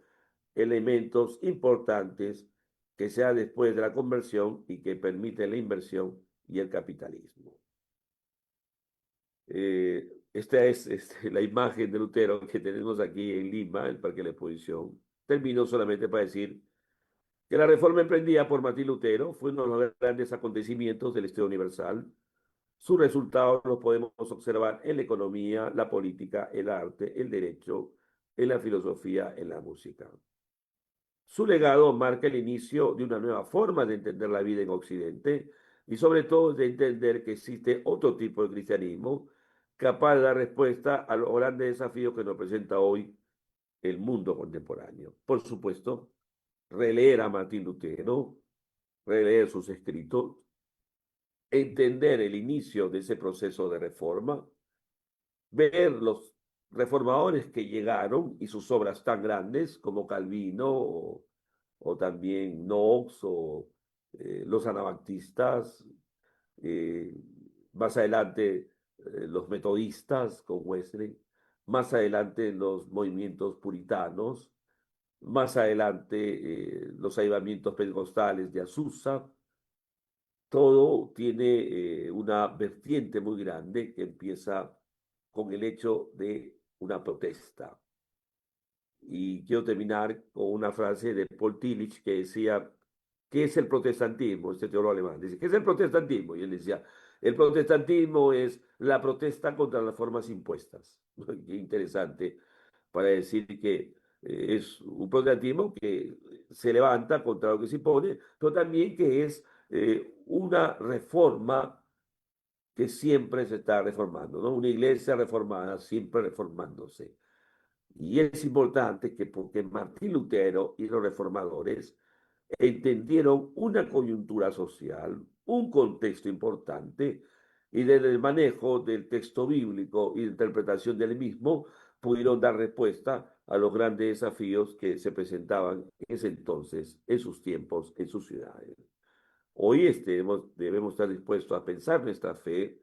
elementos importantes que sea después de la conversión y que permiten la inversión y el capitalismo. Esta es la imagen de Lutero que tenemos aquí en Lima, el Parque de la Exposición. Termino solamente para decir que la reforma emprendida por Martín Lutero fue uno de los grandes acontecimientos de la historia universal. Sus resultados los podemos observar en la economía, la política, el arte, el derecho, en la filosofía, en la música. Su legado marca el inicio de una nueva forma de entender la vida en Occidente y sobre todo de entender que existe otro tipo de cristianismo capaz de dar respuesta a los grandes desafíos que nos presenta hoy el mundo contemporáneo. Por supuesto, releer a Martín Lutero, releer sus escritos, entender el inicio de ese proceso de reforma, ver los reformadores que llegaron y sus obras tan grandes como Calvino o también Knox o los anabaptistas, eh, más adelante los metodistas con Wesley, más adelante los movimientos puritanos, más adelante los avivamientos pentecostales de Azusa. Todo tiene una vertiente muy grande que empieza con el hecho de una protesta. Y quiero terminar con una frase de Paul Tillich que decía, ¿qué es el protestantismo? Este teólogo alemán dice, ¿qué es el protestantismo? Y él decía, el protestantismo es la protesta contra las formas impuestas. Qué interesante para decir que es un protestantismo que se levanta contra lo que se impone, pero también que es una reforma que siempre se está reformando, ¿no? Una iglesia reformada, siempre reformándose. Y es importante que porque Martín Lutero y los reformadores entendieron una coyuntura social, un contexto importante, y desde el manejo del texto bíblico y la interpretación del mismo, pudieron dar respuesta a los grandes desafíos que se presentaban en ese entonces, en sus tiempos, en sus ciudades. Hoy debemos estar dispuestos a pensar nuestra fe,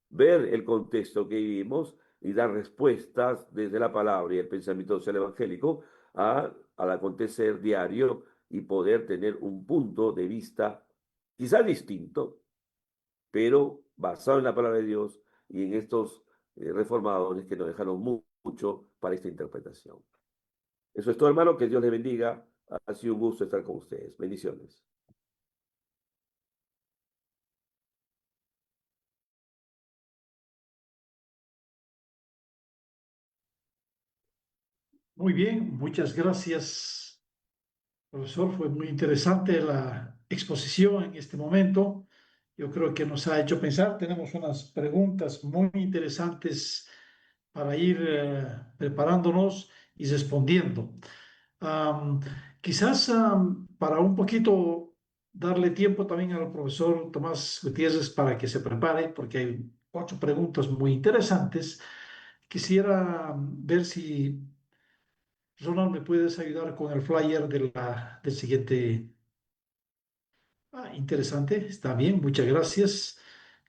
ver el contexto que vivimos y dar respuestas desde la palabra y el pensamiento social evangélico al acontecer diario y poder tener un punto de vista quizá distinto, pero basado en la palabra de Dios y en estos reformadores que nos dejaron mucho para esta interpretación. Eso es todo, hermano. Que Dios les bendiga. Ha sido un gusto estar con ustedes. Bendiciones. Muy bien, muchas gracias, profesor. Fue muy interesante la exposición en este momento. Yo creo que nos ha hecho pensar. Tenemos unas preguntas muy interesantes para ir preparándonos y respondiendo. Am, Quizás para un poquito darle tiempo también al profesor Tomás Gutiérrez para que se prepare, porque hay 8 preguntas muy interesantes. Quisiera ver si Ronald, ¿me puedes ayudar con el flyer del siguiente? Interesante, está bien, muchas gracias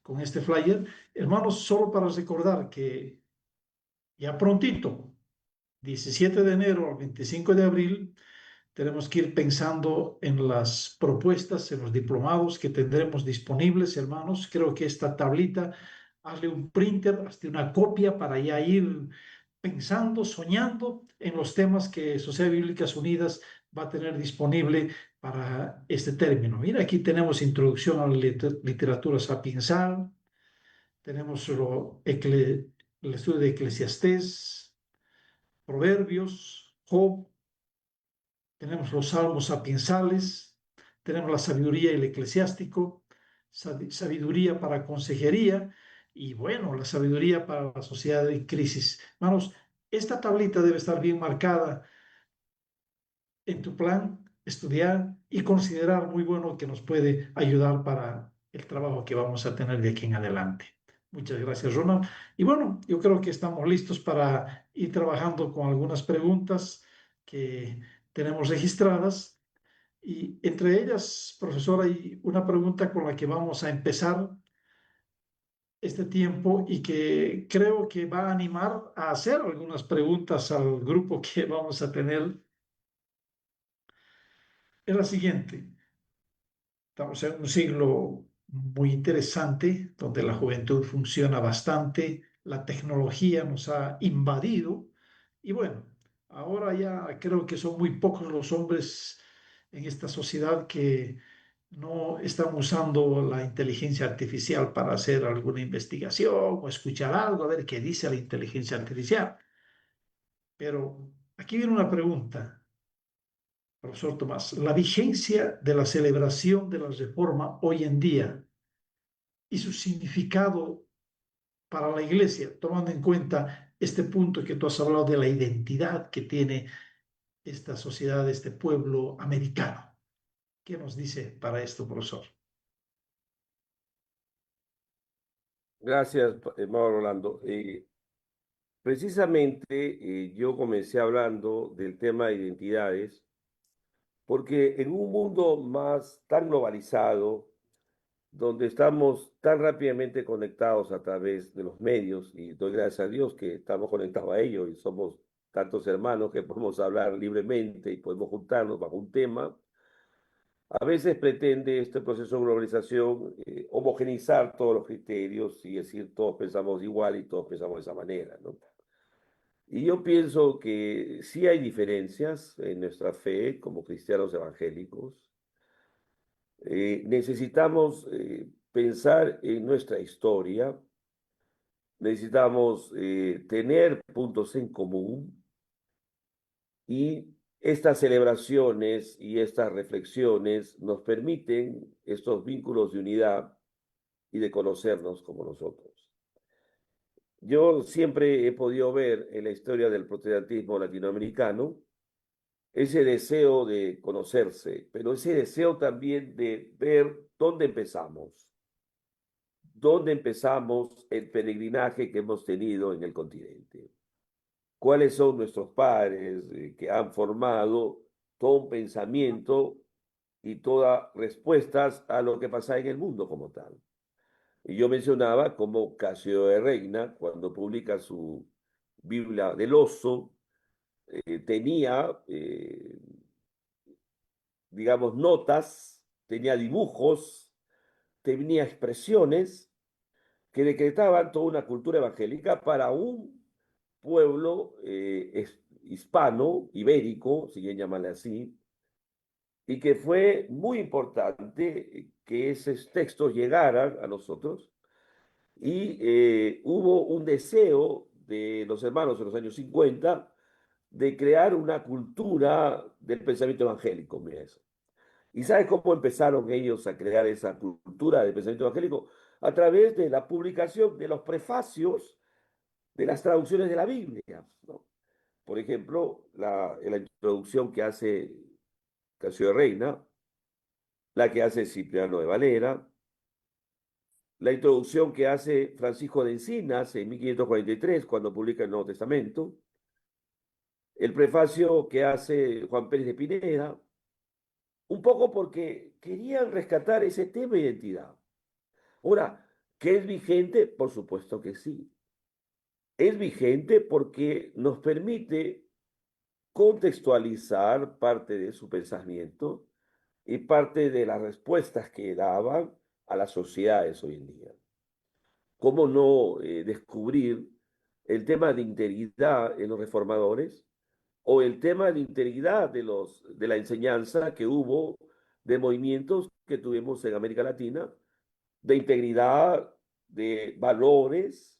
con este flyer. Hermanos, solo para recordar que ya prontito, 17 de enero al 25 de abril, tenemos que ir pensando en las propuestas, en los diplomados que tendremos disponibles, hermanos. Creo que esta tablita, hazle un printer, hazle una copia para ya ir pensando, soñando en los temas que Sociedad Bíblicas Unidas va a tener disponible para este término. Mira, aquí tenemos introducción a la literatura sapiensal, tenemos el estudio de Eclesiastés, Proverbios, Job, tenemos los salmos sapiensales, tenemos la sabiduría y el eclesiástico, sabiduría para consejería y bueno, la sabiduría para la sociedad en crisis. Hermanos, esta tablita debe estar bien marcada en tu plan, estudiar y considerar muy bueno que nos puede ayudar para el trabajo que vamos a tener de aquí en adelante. Muchas gracias, Ronald. Y bueno, yo creo que estamos listos para ir trabajando con algunas preguntas que tenemos registradas. Y entre ellas, profesor, hay una pregunta con la que vamos a empezar este tiempo y que creo que va a animar a hacer algunas preguntas al grupo que vamos a tener. Es la siguiente. Estamos en un siglo muy interesante donde la juventud funciona bastante, la tecnología nos ha invadido y bueno, ahora ya creo que son muy pocos los hombres en esta sociedad que no están usando la inteligencia artificial para hacer alguna investigación o escuchar algo, a ver qué dice la inteligencia artificial. Pero aquí viene una pregunta. Profesor Tomás, la vigencia de la celebración de la reforma hoy en día y su significado para la iglesia, tomando en cuenta este punto que tú has hablado de la identidad que tiene esta sociedad, este pueblo americano. ¿Qué nos dice para esto, profesor? Gracias, hermano Rolando. Precisamente yo comencé hablando del tema de identidades, porque en un mundo más tan globalizado, donde estamos tan rápidamente conectados a través de los medios, y doy gracias a Dios que estamos conectados a ellos y somos tantos hermanos que podemos hablar libremente y podemos juntarnos bajo un tema. A veces pretende este proceso de globalización homogeneizar todos los criterios y decir todos pensamos igual y todos pensamos de esa manera, ¿no? Y yo pienso que sí hay diferencias en nuestra fe como cristianos evangélicos. Necesitamos pensar en nuestra historia, necesitamos tener puntos en común y estas celebraciones y estas reflexiones nos permiten estos vínculos de unidad y de conocernos como nosotros. Yo siempre he podido ver en la historia del protestantismo latinoamericano ese deseo de conocerse, pero ese deseo también de ver dónde empezamos el peregrinaje que hemos tenido en el continente. ¿Cuáles son nuestros padres que han formado todo un pensamiento y todas respuestas a lo que pasa en el mundo como tal? Y yo mencionaba cómo Casio de Reina, cuando publica su Biblia del Oso, tenía, digamos, notas, tenía dibujos, tenía expresiones que decretaban toda una cultura evangélica para un pueblo hispano, ibérico, si quieren llamarle así, y que fue muy importante que esos textos llegaran a nosotros. Y hubo un deseo de los hermanos en los años 50 de crear una cultura del pensamiento evangélico. Mira eso. ¿Y sabes cómo empezaron ellos a crear esa cultura del pensamiento evangélico? A través de la publicación de los prefacios de las traducciones de la Biblia, ¿no? Por ejemplo, la introducción que hace Casio de Reina, la que hace Cipriano de Valera, la introducción que hace Francisco de Encinas en 1543, cuando publica el Nuevo Testamento, el prefacio que hace Juan Pérez de Pineda, un poco porque querían rescatar ese tema de identidad. Ahora, ¿qué es vigente? Por supuesto que sí. Es vigente porque nos permite contextualizar parte de su pensamiento y parte de las respuestas que daban a las sociedades hoy en día. ¿Cómo no descubrir el tema de integridad en los reformadores o el tema de integridad de la enseñanza que hubo de movimientos que tuvimos en América Latina, de integridad, de valores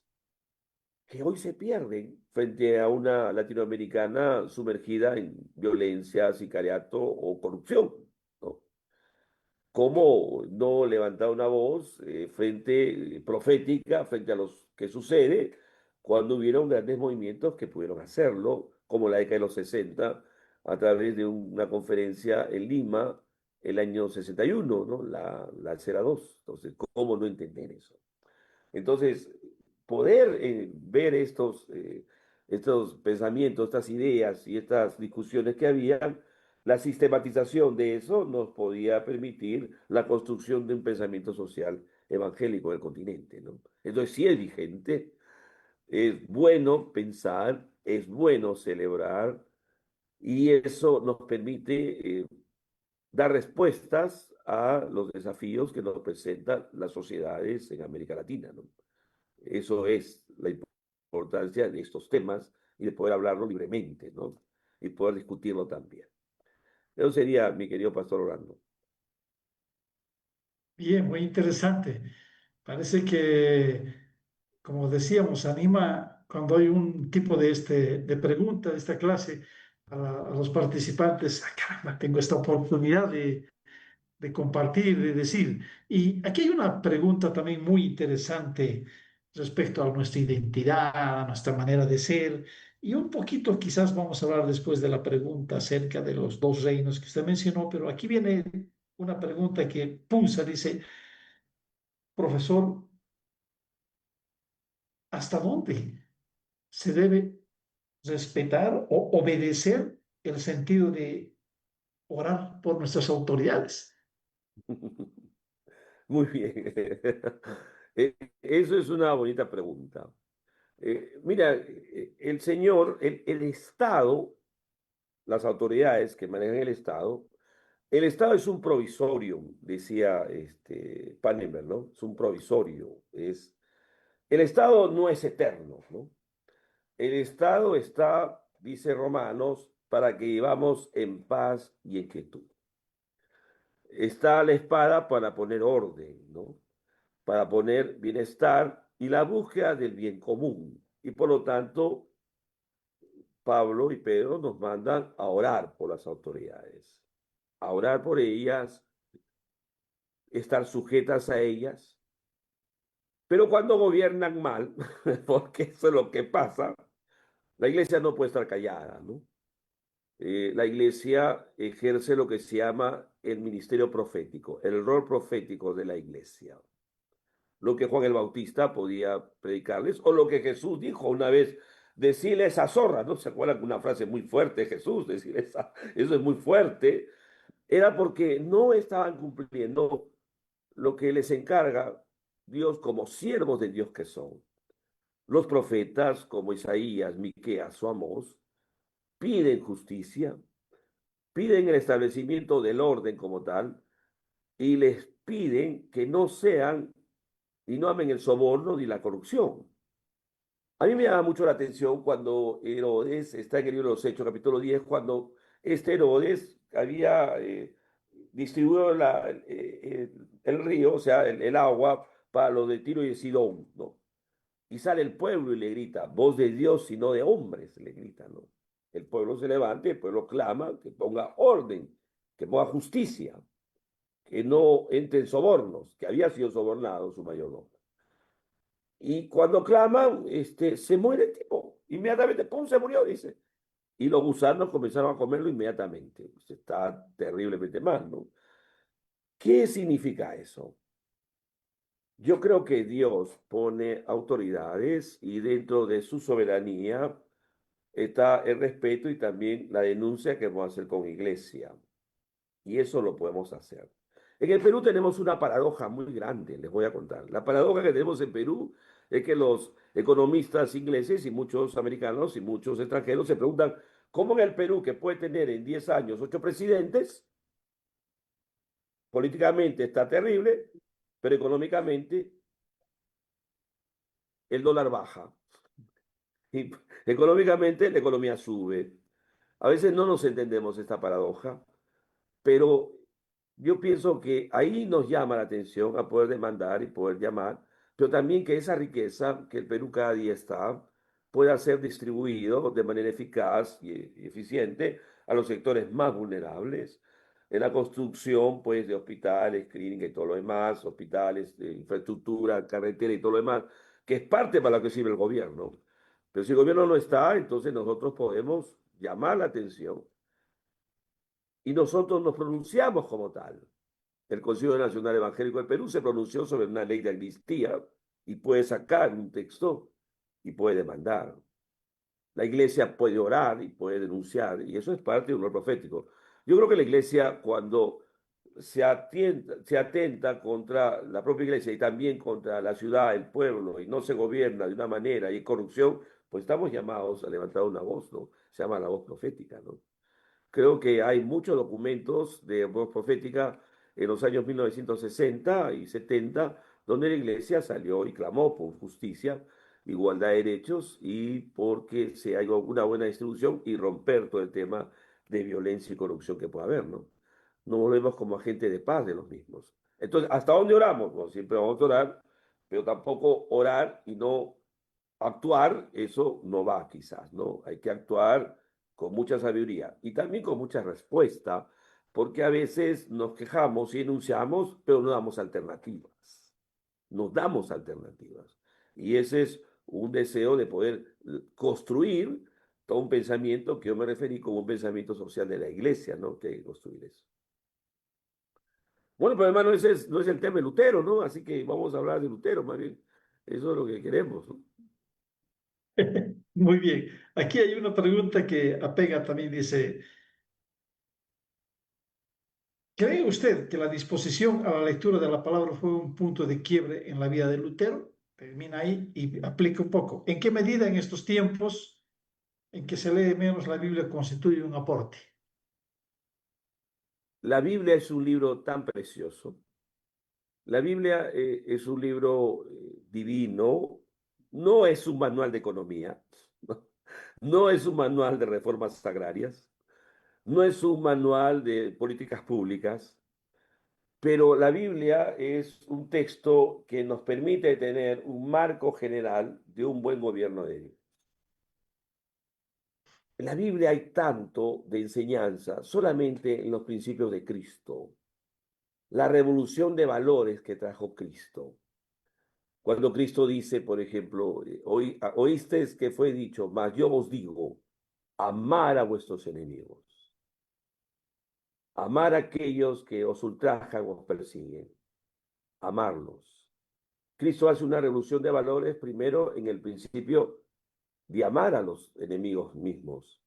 que hoy se pierden frente a una latinoamericana sumergida en violencia, sicariato o corrupción, ¿no? ¿Cómo no levantar una voz profética frente a lo que sucede cuando hubieron grandes movimientos que pudieron hacerlo, como la década de los 60, a través de una conferencia en Lima el año 61, ¿no? La Alcera 2. Entonces, ¿cómo no entender eso? Entonces, poder ver estos pensamientos, estas ideas y estas discusiones que habían, la sistematización de eso nos podía permitir la construcción de un pensamiento social evangélico del continente, ¿no? Entonces, sí es vigente, es bueno pensar, es bueno celebrar, y eso nos permite dar respuestas a los desafíos que nos presentan las sociedades en América Latina, ¿no? Eso es la importancia de estos temas y de poder hablarlo libremente, ¿no? Y poder discutirlo también. Eso sería, mi querido Pastor Orlando. Bien, muy interesante. Parece que, como decíamos, anima cuando hay un tipo de pregunta de esta clase a los participantes. Ah, caramba, tengo esta oportunidad de compartir, de decir. Y aquí hay una pregunta también muy interesante respecto a nuestra identidad, a nuestra manera de ser. Y un poquito quizás vamos a hablar después de la pregunta acerca de los dos reinos que usted mencionó, pero aquí viene una pregunta que punza, dice, profesor, ¿hasta dónde se debe respetar o obedecer el sentido de orar por nuestras autoridades? Muy bien. Eso es una bonita pregunta. Mira, el Señor, el Estado, las autoridades que manejan el Estado es un provisorio, decía Pannenberg, ¿no? Es un provisorio. El Estado no es eterno, ¿no? El Estado está, dice Romanos, para que vivamos en paz y en quietud. Está la espada para poner orden, ¿no? Para poner bienestar y la búsqueda del bien común. Y por lo tanto, Pablo y Pedro nos mandan a orar por las autoridades, a orar por ellas, estar sujetas a ellas. Pero cuando gobiernan mal, porque eso es lo que pasa, la iglesia no puede estar callada, ¿no? La iglesia ejerce lo que se llama el ministerio profético, el rol profético de la iglesia. Lo que Juan el Bautista podía predicarles, o lo que Jesús dijo una vez, decirle a esa zorra, ¿no? ¿Se acuerdan que una frase muy fuerte de Jesús? Decir eso es muy fuerte. Era porque no estaban cumpliendo lo que les encarga Dios como siervos de Dios que son. Los profetas como Isaías, Miqueas o Amós piden justicia, piden el establecimiento del orden como tal y les piden que no sean y no amen el soborno ni la corrupción. A mí me llama mucho la atención cuando Herodes, está en el libro de los Hechos, capítulo 10, cuando Herodes había distribuido el río, o sea, el agua para los de Tiro y de Sidón, ¿no? Y sale el pueblo y le grita, voz de Dios y no de hombres, le grita, ¿no? El pueblo se levanta, el pueblo clama que ponga orden, que ponga justicia, que no entren sobornos, que había sido sobornado su mayordomo. Y cuando claman, se muere el tipo. Inmediatamente, ¡pum!, se murió, dice. Y los gusanos comenzaron a comerlo inmediatamente. Pues está terriblemente mal, ¿no? ¿Qué significa eso? Yo creo que Dios pone autoridades y dentro de su soberanía está el respeto y también la denuncia que vamos a hacer con iglesia. Y eso lo podemos hacer. En el Perú tenemos una paradoja muy grande, les voy a contar. La paradoja que tenemos en Perú es que los economistas ingleses y muchos americanos y muchos extranjeros se preguntan cómo en el Perú, que puede tener en 10 años 8 presidentes, políticamente está terrible, pero económicamente el dólar baja. Y económicamente la economía sube. A veces no nos entendemos esta paradoja, pero yo pienso que ahí nos llama la atención a poder demandar y poder llamar, pero también que esa riqueza que el Perú cada día está pueda ser distribuido de manera eficaz y eficiente a los sectores más vulnerables, en la construcción pues de hospitales, clínicas y todo lo demás, hospitales, de infraestructura, carretera y todo lo demás, que es parte para lo que sirve el gobierno. Pero si el gobierno no está, entonces nosotros podemos llamar la atención y nosotros nos pronunciamos como tal. El Consejo Nacional Evangélico del Perú se pronunció sobre una ley de amnistía y puede sacar un texto y puede demandar. La iglesia puede orar y puede denunciar, y eso es parte de un rol profético. Yo creo que la iglesia, cuando se atenta contra la propia iglesia y también contra la ciudad, el pueblo, y no se gobierna de una manera y hay corrupción, pues estamos llamados a levantar una voz, ¿no? Se llama la voz profética, ¿no? Creo que hay muchos documentos de voz profética en los años 1960 y 70, donde la iglesia salió y clamó por justicia, igualdad de derechos y porque se haya una buena distribución y romper todo el tema de violencia y corrupción que pueda haber, ¿no? No volvemos como agente de paz de los mismos. Entonces, ¿hasta dónde oramos? Bueno, siempre vamos a orar, pero tampoco orar y no actuar, eso no va quizás, ¿no? Hay que actuar con mucha sabiduría y también con mucha respuesta porque a veces nos quejamos y enunciamos, pero no damos alternativas. Nos damos alternativas. Y ese es un deseo de poder construir todo un pensamiento que yo me referí como un pensamiento social de la iglesia, ¿no? Que hay que construir eso. Bueno, pero hermano, no es el tema de Lutero, ¿no? Así que vamos a hablar de Lutero, más bien. Eso es lo que queremos, ¿no? Muy bien. Aquí hay una pregunta que apega también, dice, ¿cree usted que la disposición a la lectura de la palabra fue un punto de quiebre en la vida de Lutero? Termina ahí y aplica un poco. ¿En qué medida en estos tiempos en que se lee menos la Biblia constituye un aporte? La Biblia es un libro tan precioso. La Biblia es un libro divino, no es un manual de economía, no, no es un manual de reformas agrarias, no es un manual de políticas públicas, pero la Biblia es un texto que nos permite tener un marco general de un buen gobierno de Dios. En la Biblia hay tanto de enseñanza solamente en los principios de Cristo, la revolución de valores que trajo Cristo. Cuando Cristo dice, por ejemplo, oísteis que fue dicho, mas yo os digo, amar a vuestros enemigos, amar a aquellos que os ultrajan o os persiguen, amarlos. Cristo hace una revolución de valores primero en el principio de amar a los enemigos mismos.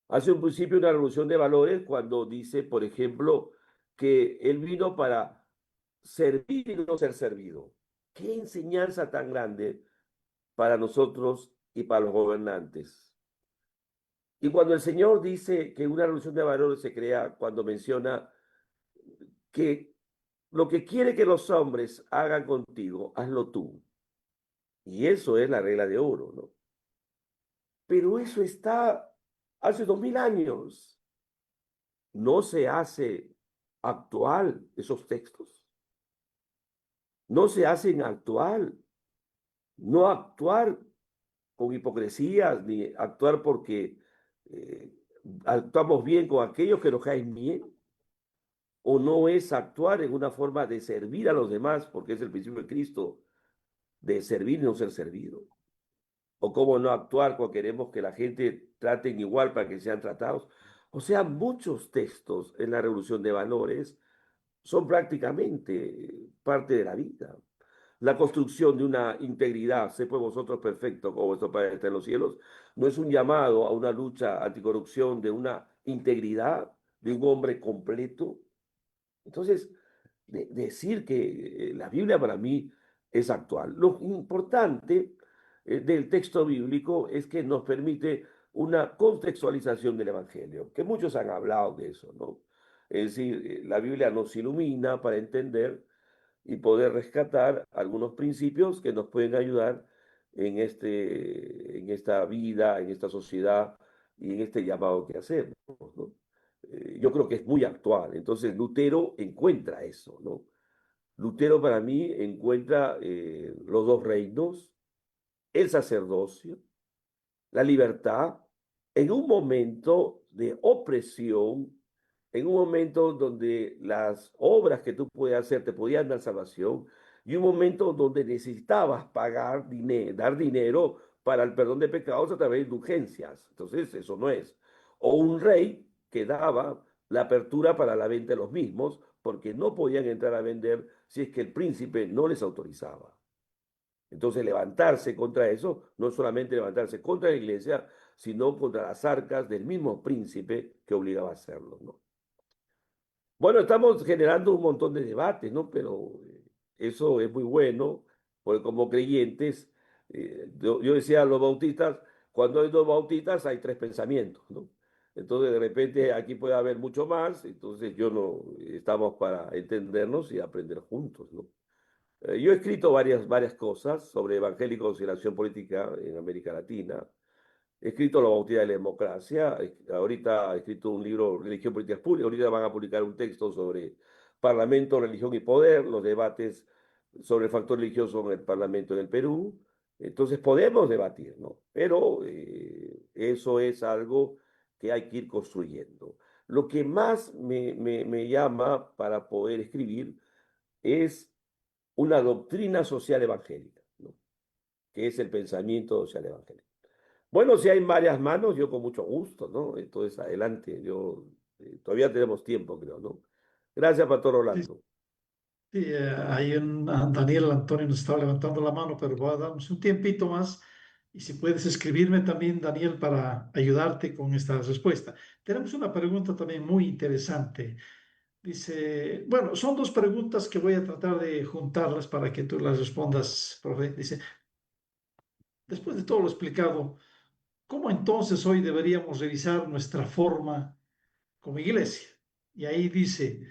Hace un principio una revolución de valores cuando dice, por ejemplo, que Él vino para servir y no ser servido. Qué enseñanza tan grande para nosotros y para los gobernantes. Y cuando el Señor dice que una revolución de valores se crea, cuando menciona que lo que quiere que los hombres hagan contigo, hazlo tú. Y eso es la regla de oro, ¿no? Pero eso está hace 2000 años. No se hace actual esos textos. No se hacen actual. No actuar con hipocresías, ni actuar porque eh, actuamos bien con aquellos que nos caen bien, o no es actuar en una forma de servir a los demás, porque es el principio de Cristo, de servir y no ser servido. O cómo no actuar cuando queremos que la gente traten igual para que sean tratados. O sea, muchos textos en la Revolución de Valores son prácticamente parte de la vida. La construcción de una integridad, sé pues vosotros perfectos como vuestro Padre está en los cielos, no es un llamado a una lucha anticorrupción de una integridad, de un hombre completo. Entonces, decir que la Biblia para mí es actual. Lo importante del texto bíblico es que nos permite una contextualización del Evangelio, que muchos han hablado de eso, ¿no? Es decir, la Biblia nos ilumina para entender y poder rescatar algunos principios que nos pueden ayudar en esta vida, en esta sociedad y en este llamado que hacemos, ¿no? Yo creo que es muy actual. Entonces, Lutero encuentra eso, ¿no? Lutero para mí encuentra los dos reinos, el sacerdocio, la libertad, en un momento de opresión, en un momento donde las obras que tú puedes hacer te podían dar salvación, y un momento donde necesitabas pagar dinero, dar dinero para el perdón de pecados a través de indulgencias. Entonces, eso no es. O un rey que daba la apertura para la venta de los mismos, porque no podían entrar a vender si es que el príncipe no les autorizaba. Entonces, levantarse contra eso, no solamente levantarse contra la iglesia, sino contra las arcas del mismo príncipe que obligaba a hacerlo, ¿no? Bueno, estamos generando un montón de debates, ¿no? Pero eso es muy bueno, porque como creyentes, yo decía a los bautistas, cuando hay dos bautistas hay tres pensamientos, ¿no? Entonces, de repente aquí puede haber mucho más, entonces yo no, estamos para entendernos y aprender juntos, ¿no? Yo he escrito varias cosas sobre evangelio y conciliación política en América Latina. He escrito La bautía de la democracia. Ahorita he escrito un libro, Religión, Políticas Públicas. Ahorita van a publicar un texto sobre Parlamento, religión y poder, los debates sobre el factor religioso en el Parlamento en el Perú. Entonces podemos debatir, ¿no? Pero eso es algo que hay que ir construyendo. Lo que más me llama para poder escribir es una doctrina social evangélica, ¿no? Que es el pensamiento social evangélico. Bueno, si hay varias manos, yo con mucho gusto, ¿no? Entonces, adelante, todavía tenemos tiempo, creo, ¿no? Gracias, Pastor Sí, Orlando. sí, ahí Daniel Antonio nos estaba levantando la mano, pero voy a darnos un tiempito más. Y si puedes escribirme también, Daniel, para ayudarte con esta respuesta. Tenemos una pregunta también muy interesante. Dice, bueno, son dos preguntas que voy a tratar de juntarlas para que tú las respondas, profe. Dice, después de todo lo explicado, ¿cómo entonces hoy deberíamos revisar nuestra forma como iglesia? Y ahí dice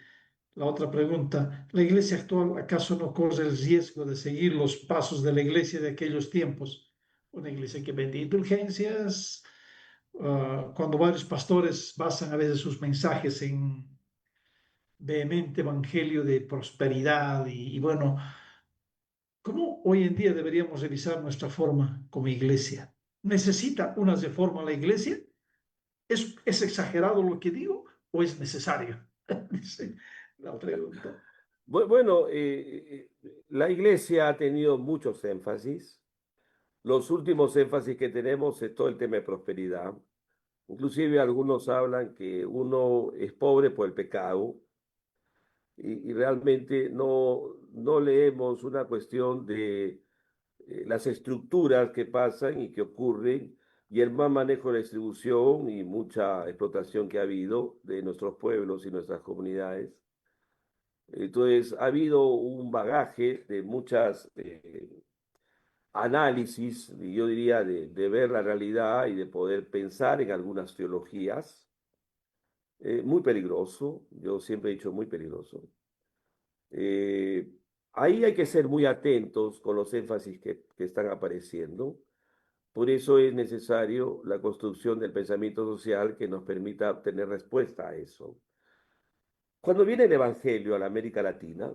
la otra pregunta, ¿la iglesia actual acaso no corre el riesgo de seguir los pasos de la iglesia de aquellos tiempos? Una iglesia que vendía indulgencias, cuando varios pastores basan a veces sus mensajes en vehemente evangelio de prosperidad y bueno, ¿cómo hoy en día deberíamos revisar nuestra forma como iglesia? ¿Necesita una reforma la iglesia? ¿Es exagerado lo que digo o es necesario? Dice la pregunta. Bueno, la iglesia ha tenido muchos énfasis. Los últimos énfasis que tenemos es todo el tema de prosperidad. Inclusive algunos hablan que uno es pobre por el pecado y realmente no leemos una cuestión de las estructuras que pasan y que ocurren y el mal manejo de la distribución y mucha explotación que ha habido de nuestros pueblos y nuestras comunidades. Entonces, ha habido un bagaje de muchas análisis, y yo diría, de ver la realidad y de poder pensar en algunas teologías. Muy peligroso, yo siempre he dicho muy peligroso. Eh, Ahí hay que ser muy atentos con los énfasis que están apareciendo. Por eso es necesario la construcción del pensamiento social que nos permita tener respuesta a eso. Cuando viene el Evangelio a la América Latina,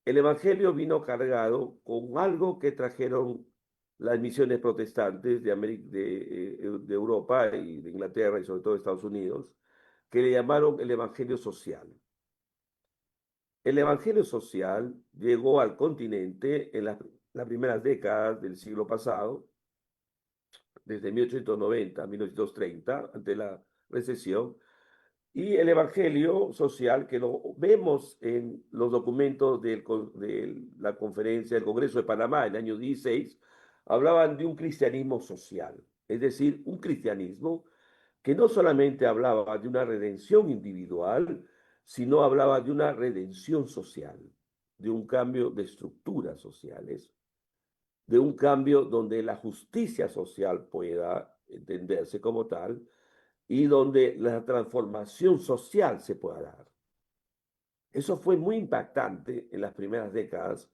el Evangelio vino cargado con algo que trajeron las misiones protestantes de Europa y de Inglaterra y sobre todo de Estados Unidos, que le llamaron el Evangelio social. El Evangelio social llegó al continente en las primeras décadas del siglo pasado, desde 1890 a 1930, ante la recesión, y el Evangelio social que lo vemos en los documentos de la conferencia del Congreso de Panamá en el año 16, hablaban de un cristianismo social, es decir, un cristianismo que no solamente hablaba de una redención individual, sino hablaba de una redención social, de un cambio de estructuras sociales, de un cambio donde la justicia social pueda entenderse como tal y donde la transformación social se pueda dar. Eso fue muy impactante en las primeras décadas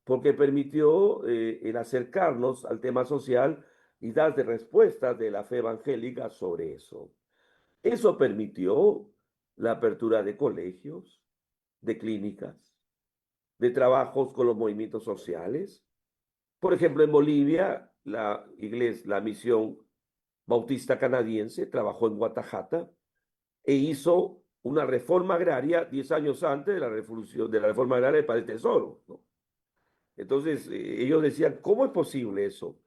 porque permitió el acercarnos al tema social y dar respuestas de la fe evangélica sobre eso. Eso permitió la apertura de colegios, de clínicas, de trabajos con los movimientos sociales. Por ejemplo, en Bolivia, la misión bautista canadiense trabajó en Guatajata e hizo una reforma agraria 10 años antes de la reforma agraria para el Tesoro, ¿no? Entonces, ellos decían, ¿cómo es posible eso?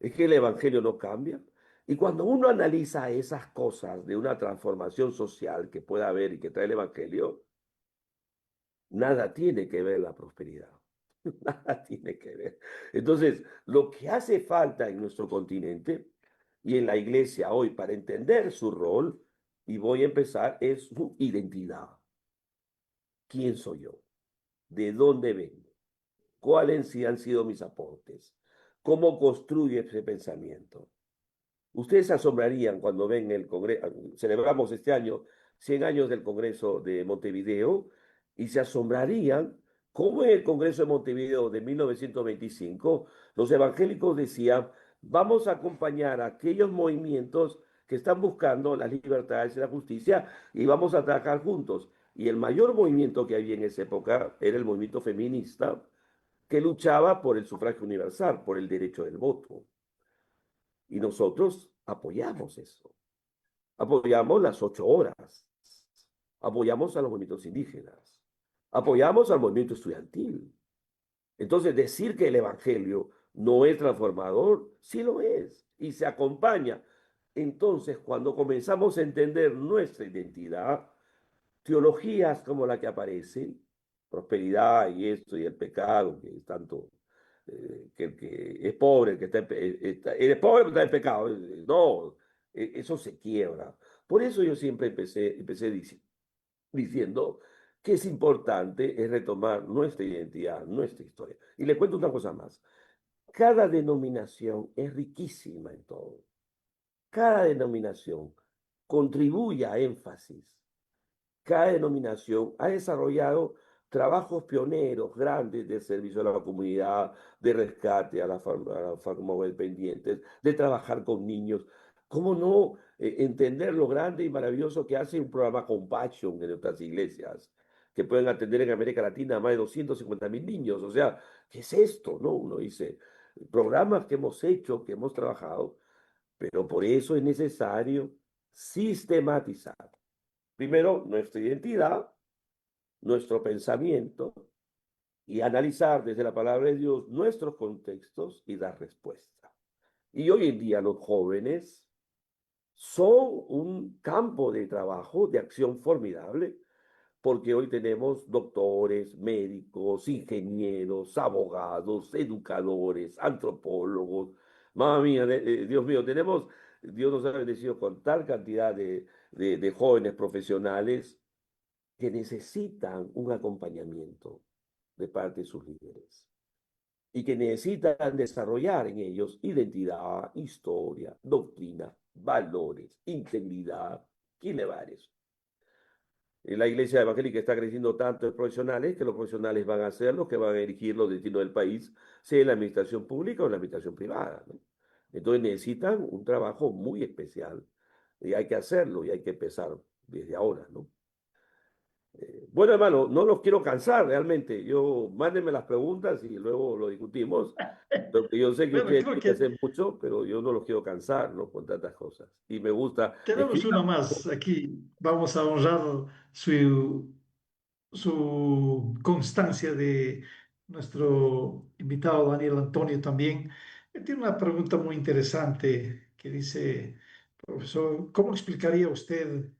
Es que el Evangelio no cambia. Y cuando uno analiza esas cosas de una transformación social que pueda haber y que trae el Evangelio, nada tiene que ver la prosperidad. Nada tiene que ver. Entonces, lo que hace falta en nuestro continente y en la iglesia hoy para entender su rol, y voy a empezar, es su identidad. ¿Quién soy yo? ¿De dónde vengo? ¿Cuáles han sido mis aportes? ¿Cómo construye ese pensamiento? Ustedes se asombrarían cuando ven el Congreso, celebramos este año 100 años del Congreso de Montevideo, y se asombrarían cómo en el Congreso de Montevideo de 1925 los evangélicos decían, vamos a acompañar a aquellos movimientos que están buscando las libertades y la justicia y vamos a trabajar juntos. Y el mayor movimiento que había en esa época era el movimiento feminista que luchaba por el sufragio universal, por el derecho del voto. Y nosotros apoyamos eso. Apoyamos las 8 horas. Apoyamos a los movimientos indígenas. Apoyamos al movimiento estudiantil. Entonces, decir que el Evangelio no es transformador, sí lo es, y se acompaña. Entonces, cuando comenzamos a entender nuestra identidad, teologías como la que aparecen, prosperidad y esto y el pecado, que es tanto, que el que es pobre, el que está, eres pobre pero está en pecado. No, eso se quiebra. Por eso yo siempre empecé diciendo que es importante es retomar nuestra identidad, nuestra historia. Y le cuento una cosa más. Cada denominación es riquísima en todo. Cada denominación contribuye a énfasis. Cada denominación ha desarrollado trabajos pioneros grandes de servicio a la comunidad, de rescate a las farmacodependientes, de trabajar con niños. ¿Cómo no entender lo grande y maravilloso que hace un programa Compassion en nuestras iglesias, que pueden atender en América Latina a más de 250.000 niños? O sea, ¿qué es esto? ¿No? Uno dice, programas que hemos hecho, que hemos trabajado, pero por eso es necesario sistematizar. Primero, nuestra identidad, nuestro pensamiento y analizar desde la palabra de Dios nuestros contextos y dar respuesta. Y hoy en día los jóvenes son un campo de trabajo, de acción formidable, porque hoy tenemos doctores, médicos, ingenieros, abogados, educadores, antropólogos. Mamma mía, Dios mío, Dios nos ha bendecido con tal cantidad de jóvenes profesionales que necesitan un acompañamiento de parte de sus líderes y que necesitan desarrollar en ellos identidad, historia, doctrina, valores, integridad. ¿Quién le va a eso? La iglesia evangélica está creciendo tanto en profesionales que los profesionales van a ser los que van a dirigir los destinos del país, sea en la administración pública o en la administración privada, ¿no? Entonces necesitan un trabajo muy especial y hay que hacerlo y hay que empezar desde ahora, ¿no? Bueno, hermano, no los quiero cansar realmente. Mándenme las preguntas y luego lo discutimos. Porque yo sé que Bueno, ustedes creo tienen que que hacer mucho, pero yo no los quiero cansar, ¿no? Con tantas cosas. Y me gusta. tenemos una más aquí. Vamos a honrar su constancia de nuestro invitado Daniel Antonio también. Él tiene una pregunta muy interesante que dice, profesor, ¿cómo explicaría usted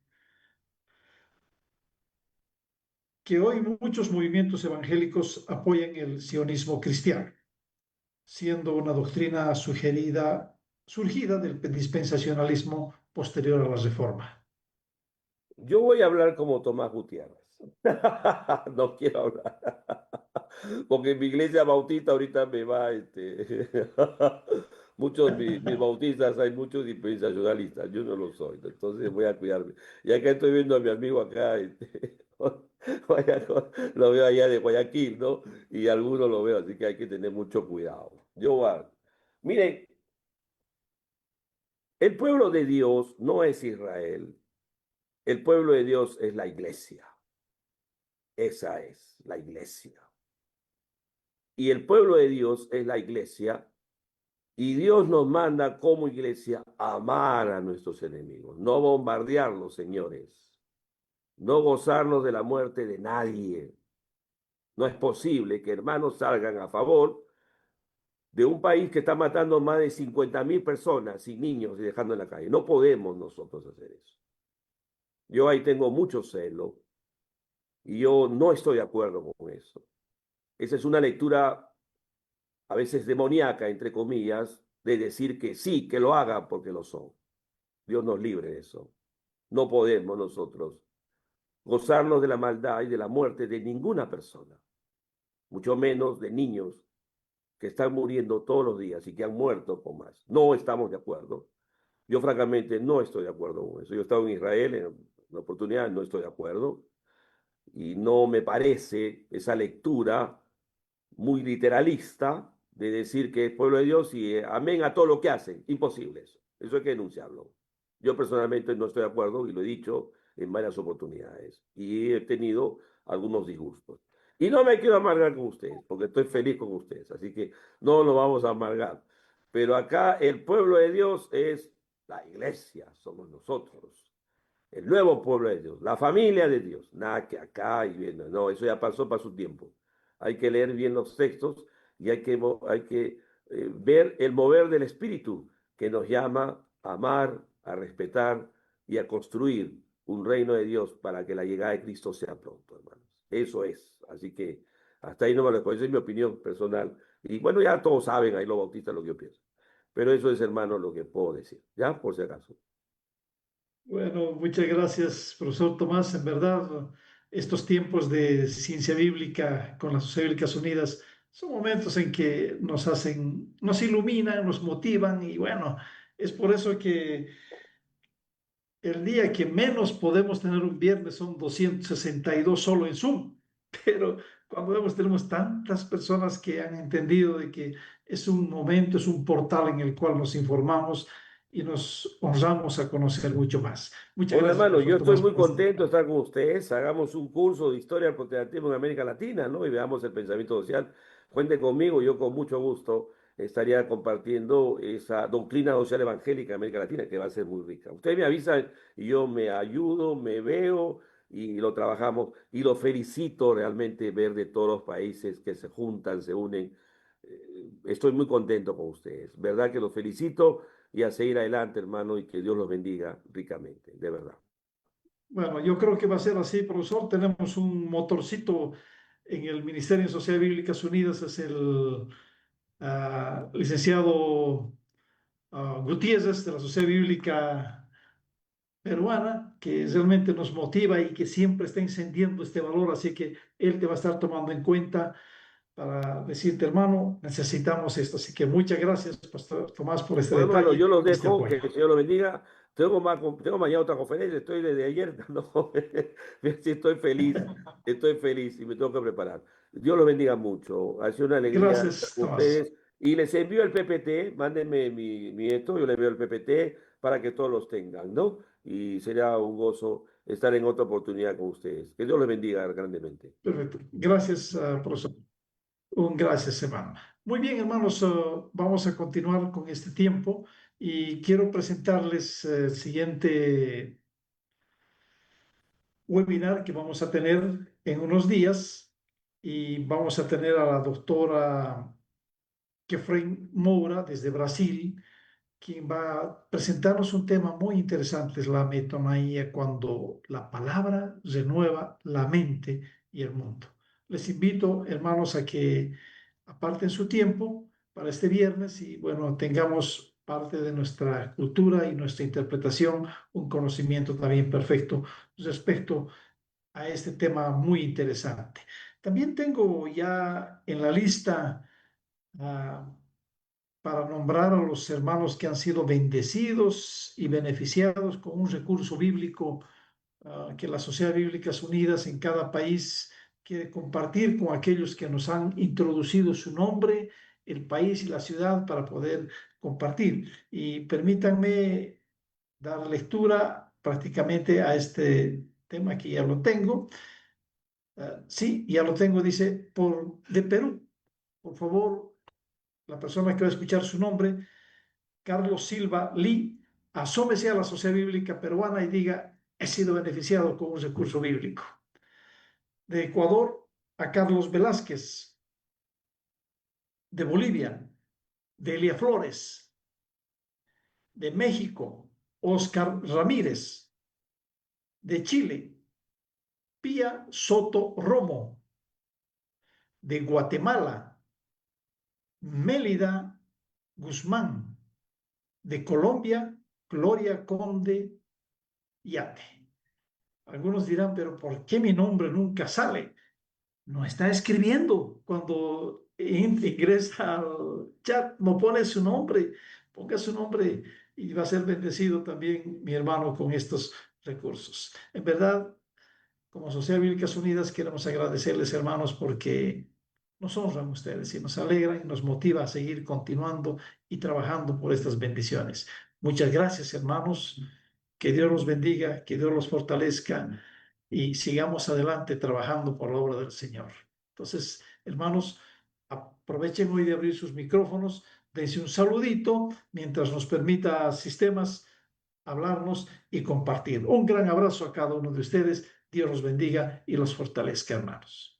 que hoy muchos movimientos evangélicos apoyan el sionismo cristiano, siendo una doctrina surgida del dispensacionalismo posterior a la Reforma? Yo voy a hablar como Tomás Gutiérrez. No quiero hablar. Porque en mi iglesia bautista ahorita me va, muchos mis bautistas, hay muchos dispensacionalistas, yo no lo soy, entonces voy a cuidarme. Y acá estoy viendo a mi amigo acá, lo veo allá de Guayaquil, ¿no? Y algunos lo veo, así que hay que tener mucho cuidado. Miren, el pueblo de Dios no es Israel, el pueblo de Dios es la iglesia. Esa es la iglesia. Y el pueblo de Dios es la iglesia. Y Dios nos manda como iglesia a amar a nuestros enemigos, no bombardearlos, señores, no gozarnos de la muerte de nadie. No es posible que hermanos salgan a favor de un país que está matando más de 50.000 personas y niños y dejando en la calle. No podemos nosotros hacer eso. Yo ahí tengo mucho celo y yo no estoy de acuerdo con eso. Esa es una lectura a veces demoníaca, entre comillas, de decir que sí, que lo hagan porque lo son. Dios nos libre de eso. No podemos nosotros gozarnos de la maldad y de la muerte de ninguna persona, mucho menos de niños que están muriendo todos los días y que han muerto con más. No estamos de acuerdo. Yo francamente no estoy de acuerdo con eso. Yo he estado en Israel en la oportunidad, no estoy de acuerdo y no me parece esa lectura muy literalista de decir que es pueblo de Dios y amén a todo lo que hacen. Imposible eso. Eso hay que denunciarlo. Yo personalmente no estoy de acuerdo y lo he dicho en varias oportunidades y he tenido algunos disgustos. Y no me quiero amargar con ustedes, porque estoy feliz con ustedes, así que no nos vamos a amargar. Pero acá el pueblo de Dios es la iglesia, somos nosotros. el nuevo pueblo de Dios, la familia de Dios. Nada que acá y viendo, no, eso ya pasó para su tiempo. Hay que leer bien los textos y hay que ver el mover del Espíritu que nos llama a amar, a respetar y a construir un reino de Dios para que la llegada de Cristo sea pronto, hermanos. Eso es. Así que hasta ahí no me lo dejo. Esa es mi opinión personal. Y bueno, ya todos saben, ahí los bautistas, lo que yo pienso. Pero eso es, hermano, lo que puedo decir, ¿ya? Por si acaso. Bueno, muchas gracias, profesor Tomás. En verdad, estos tiempos de ciencia bíblica con las Sociedades Bíblicas Unidas son momentos en que nos hacen, nos iluminan, nos motivan y bueno, es por eso que el día que menos podemos tener un viernes son 262 solo en Zoom, pero cuando vemos tenemos tantas personas que han entendido de que es un momento, es un portal en el cual nos informamos y nos honramos a conocer mucho más. Muchas Bueno, gracias, hermano, yo profesor estoy Tomás, muy por este. contento de estar con ustedes. Hagamos un curso de historia del protestantismo en América Latina, ¿no? Y veamos el pensamiento social. Cuente conmigo, yo con mucho gusto estaría compartiendo esa doctrina social evangélica en América Latina que va a ser muy rica. Ustedes me avisan y yo me ayudo, me veo y lo trabajamos. Y lo felicito realmente ver de todos los países que se juntan, se unen. Estoy muy contento con ustedes. ¿Verdad que los felicito? Y a seguir adelante, hermano, y que Dios los bendiga ricamente, de verdad. Bueno, yo creo que va a ser así, profesor. Tenemos un motorcito en el Ministerio de Sociedades Bíblicas Unidas, es el licenciado Gutiérrez de la Sociedad Bíblica Peruana, que realmente nos motiva y que siempre está encendiendo este valor, así que él te va a estar tomando en cuenta para decirte, hermano, necesitamos esto. Así que muchas gracias, Pastor Tomás, por este Bueno, hermano, detalle yo los y este dejo, que apoyo. el Señor los bendiga. Tengo mañana otra conferencia, estoy desde ayer, no, sí, estoy feliz y me tengo que preparar. Dios los bendiga mucho. Ha sido una alegría estar Gracias, con Tomás. ustedes. Y les envío el PPT, mándenme mi esto, yo les envío el PPT para que todos los tengan, ¿no? Y sería un gozo estar en otra oportunidad con ustedes. Que Dios les bendiga grandemente. Perfecto. Gracias, profesor. Un gracias, hermano. Muy bien, hermanos, vamos a continuar con este tiempo y quiero presentarles el siguiente webinar que vamos a tener en unos días y vamos a tener a la doctora Kefren Moura desde Brasil, quien va a presentarnos un tema muy interesante, es la metanoia, cuando la palabra renueva la mente y el mundo. Les invito, hermanos, a que aparten su tiempo para este viernes y, bueno, tengamos parte de nuestra cultura y nuestra interpretación, un conocimiento también perfecto respecto a este tema muy interesante. También tengo ya en la lista uh, para nombrar a los hermanos que han sido bendecidos y beneficiados con un recurso bíblico que las Sociedades Bíblicas Unidas en cada país quiere compartir con aquellos que nos han introducido su nombre, el país y la ciudad para poder compartir. Y permítanme dar lectura prácticamente a este tema que ya lo tengo. Sí, ya lo tengo, dice, de Perú. Por favor, la persona que va a escuchar su nombre, Carlos Silva Lee, asómese a la Sociedad Bíblica Peruana y diga, he sido beneficiado con un recurso bíblico. De Ecuador, a Carlos Velázquez. De Bolivia, Delia Flores. De México, Oscar Ramírez. De Chile, Pía Soto Romo. De Guatemala, Mélida Guzmán. De Colombia, Gloria Conde Yate. Algunos dirán, pero ¿por qué mi nombre nunca sale? No está escribiendo. Cuando ingresa al chat, no pone su nombre. Ponga su nombre y va a ser bendecido también mi hermano con estos recursos. En verdad, como Sociedad Bíblicas Unidas, queremos agradecerles, hermanos, porque nos honran ustedes y nos alegran y nos motiva a seguir continuando y trabajando por estas bendiciones. Muchas gracias, hermanos. Que Dios los bendiga, que Dios los fortalezca y sigamos adelante trabajando por la obra del Señor. Entonces, hermanos, aprovechen hoy de abrir sus micrófonos, dense un saludito mientras nos permita sistemas hablarnos y compartir. Un gran abrazo a cada uno de ustedes. Dios los bendiga y los fortalezca, hermanos.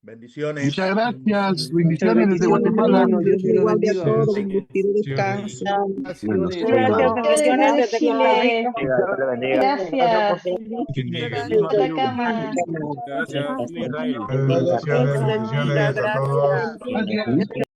Bendiciones. Muchas gracias. Muchas Bendiciones desde bendiciones, Guatemala. hermano. Dios me lo Igual de a bendiga. todos, un retiro de descanso. Buenas Bendiciones. tardes. Gracias, bendiciones Desde desde Costa Chile. Rica. Gracias. Atacama. Gracias, Israel. Bendiciones, bendiciones a todos. Gracias.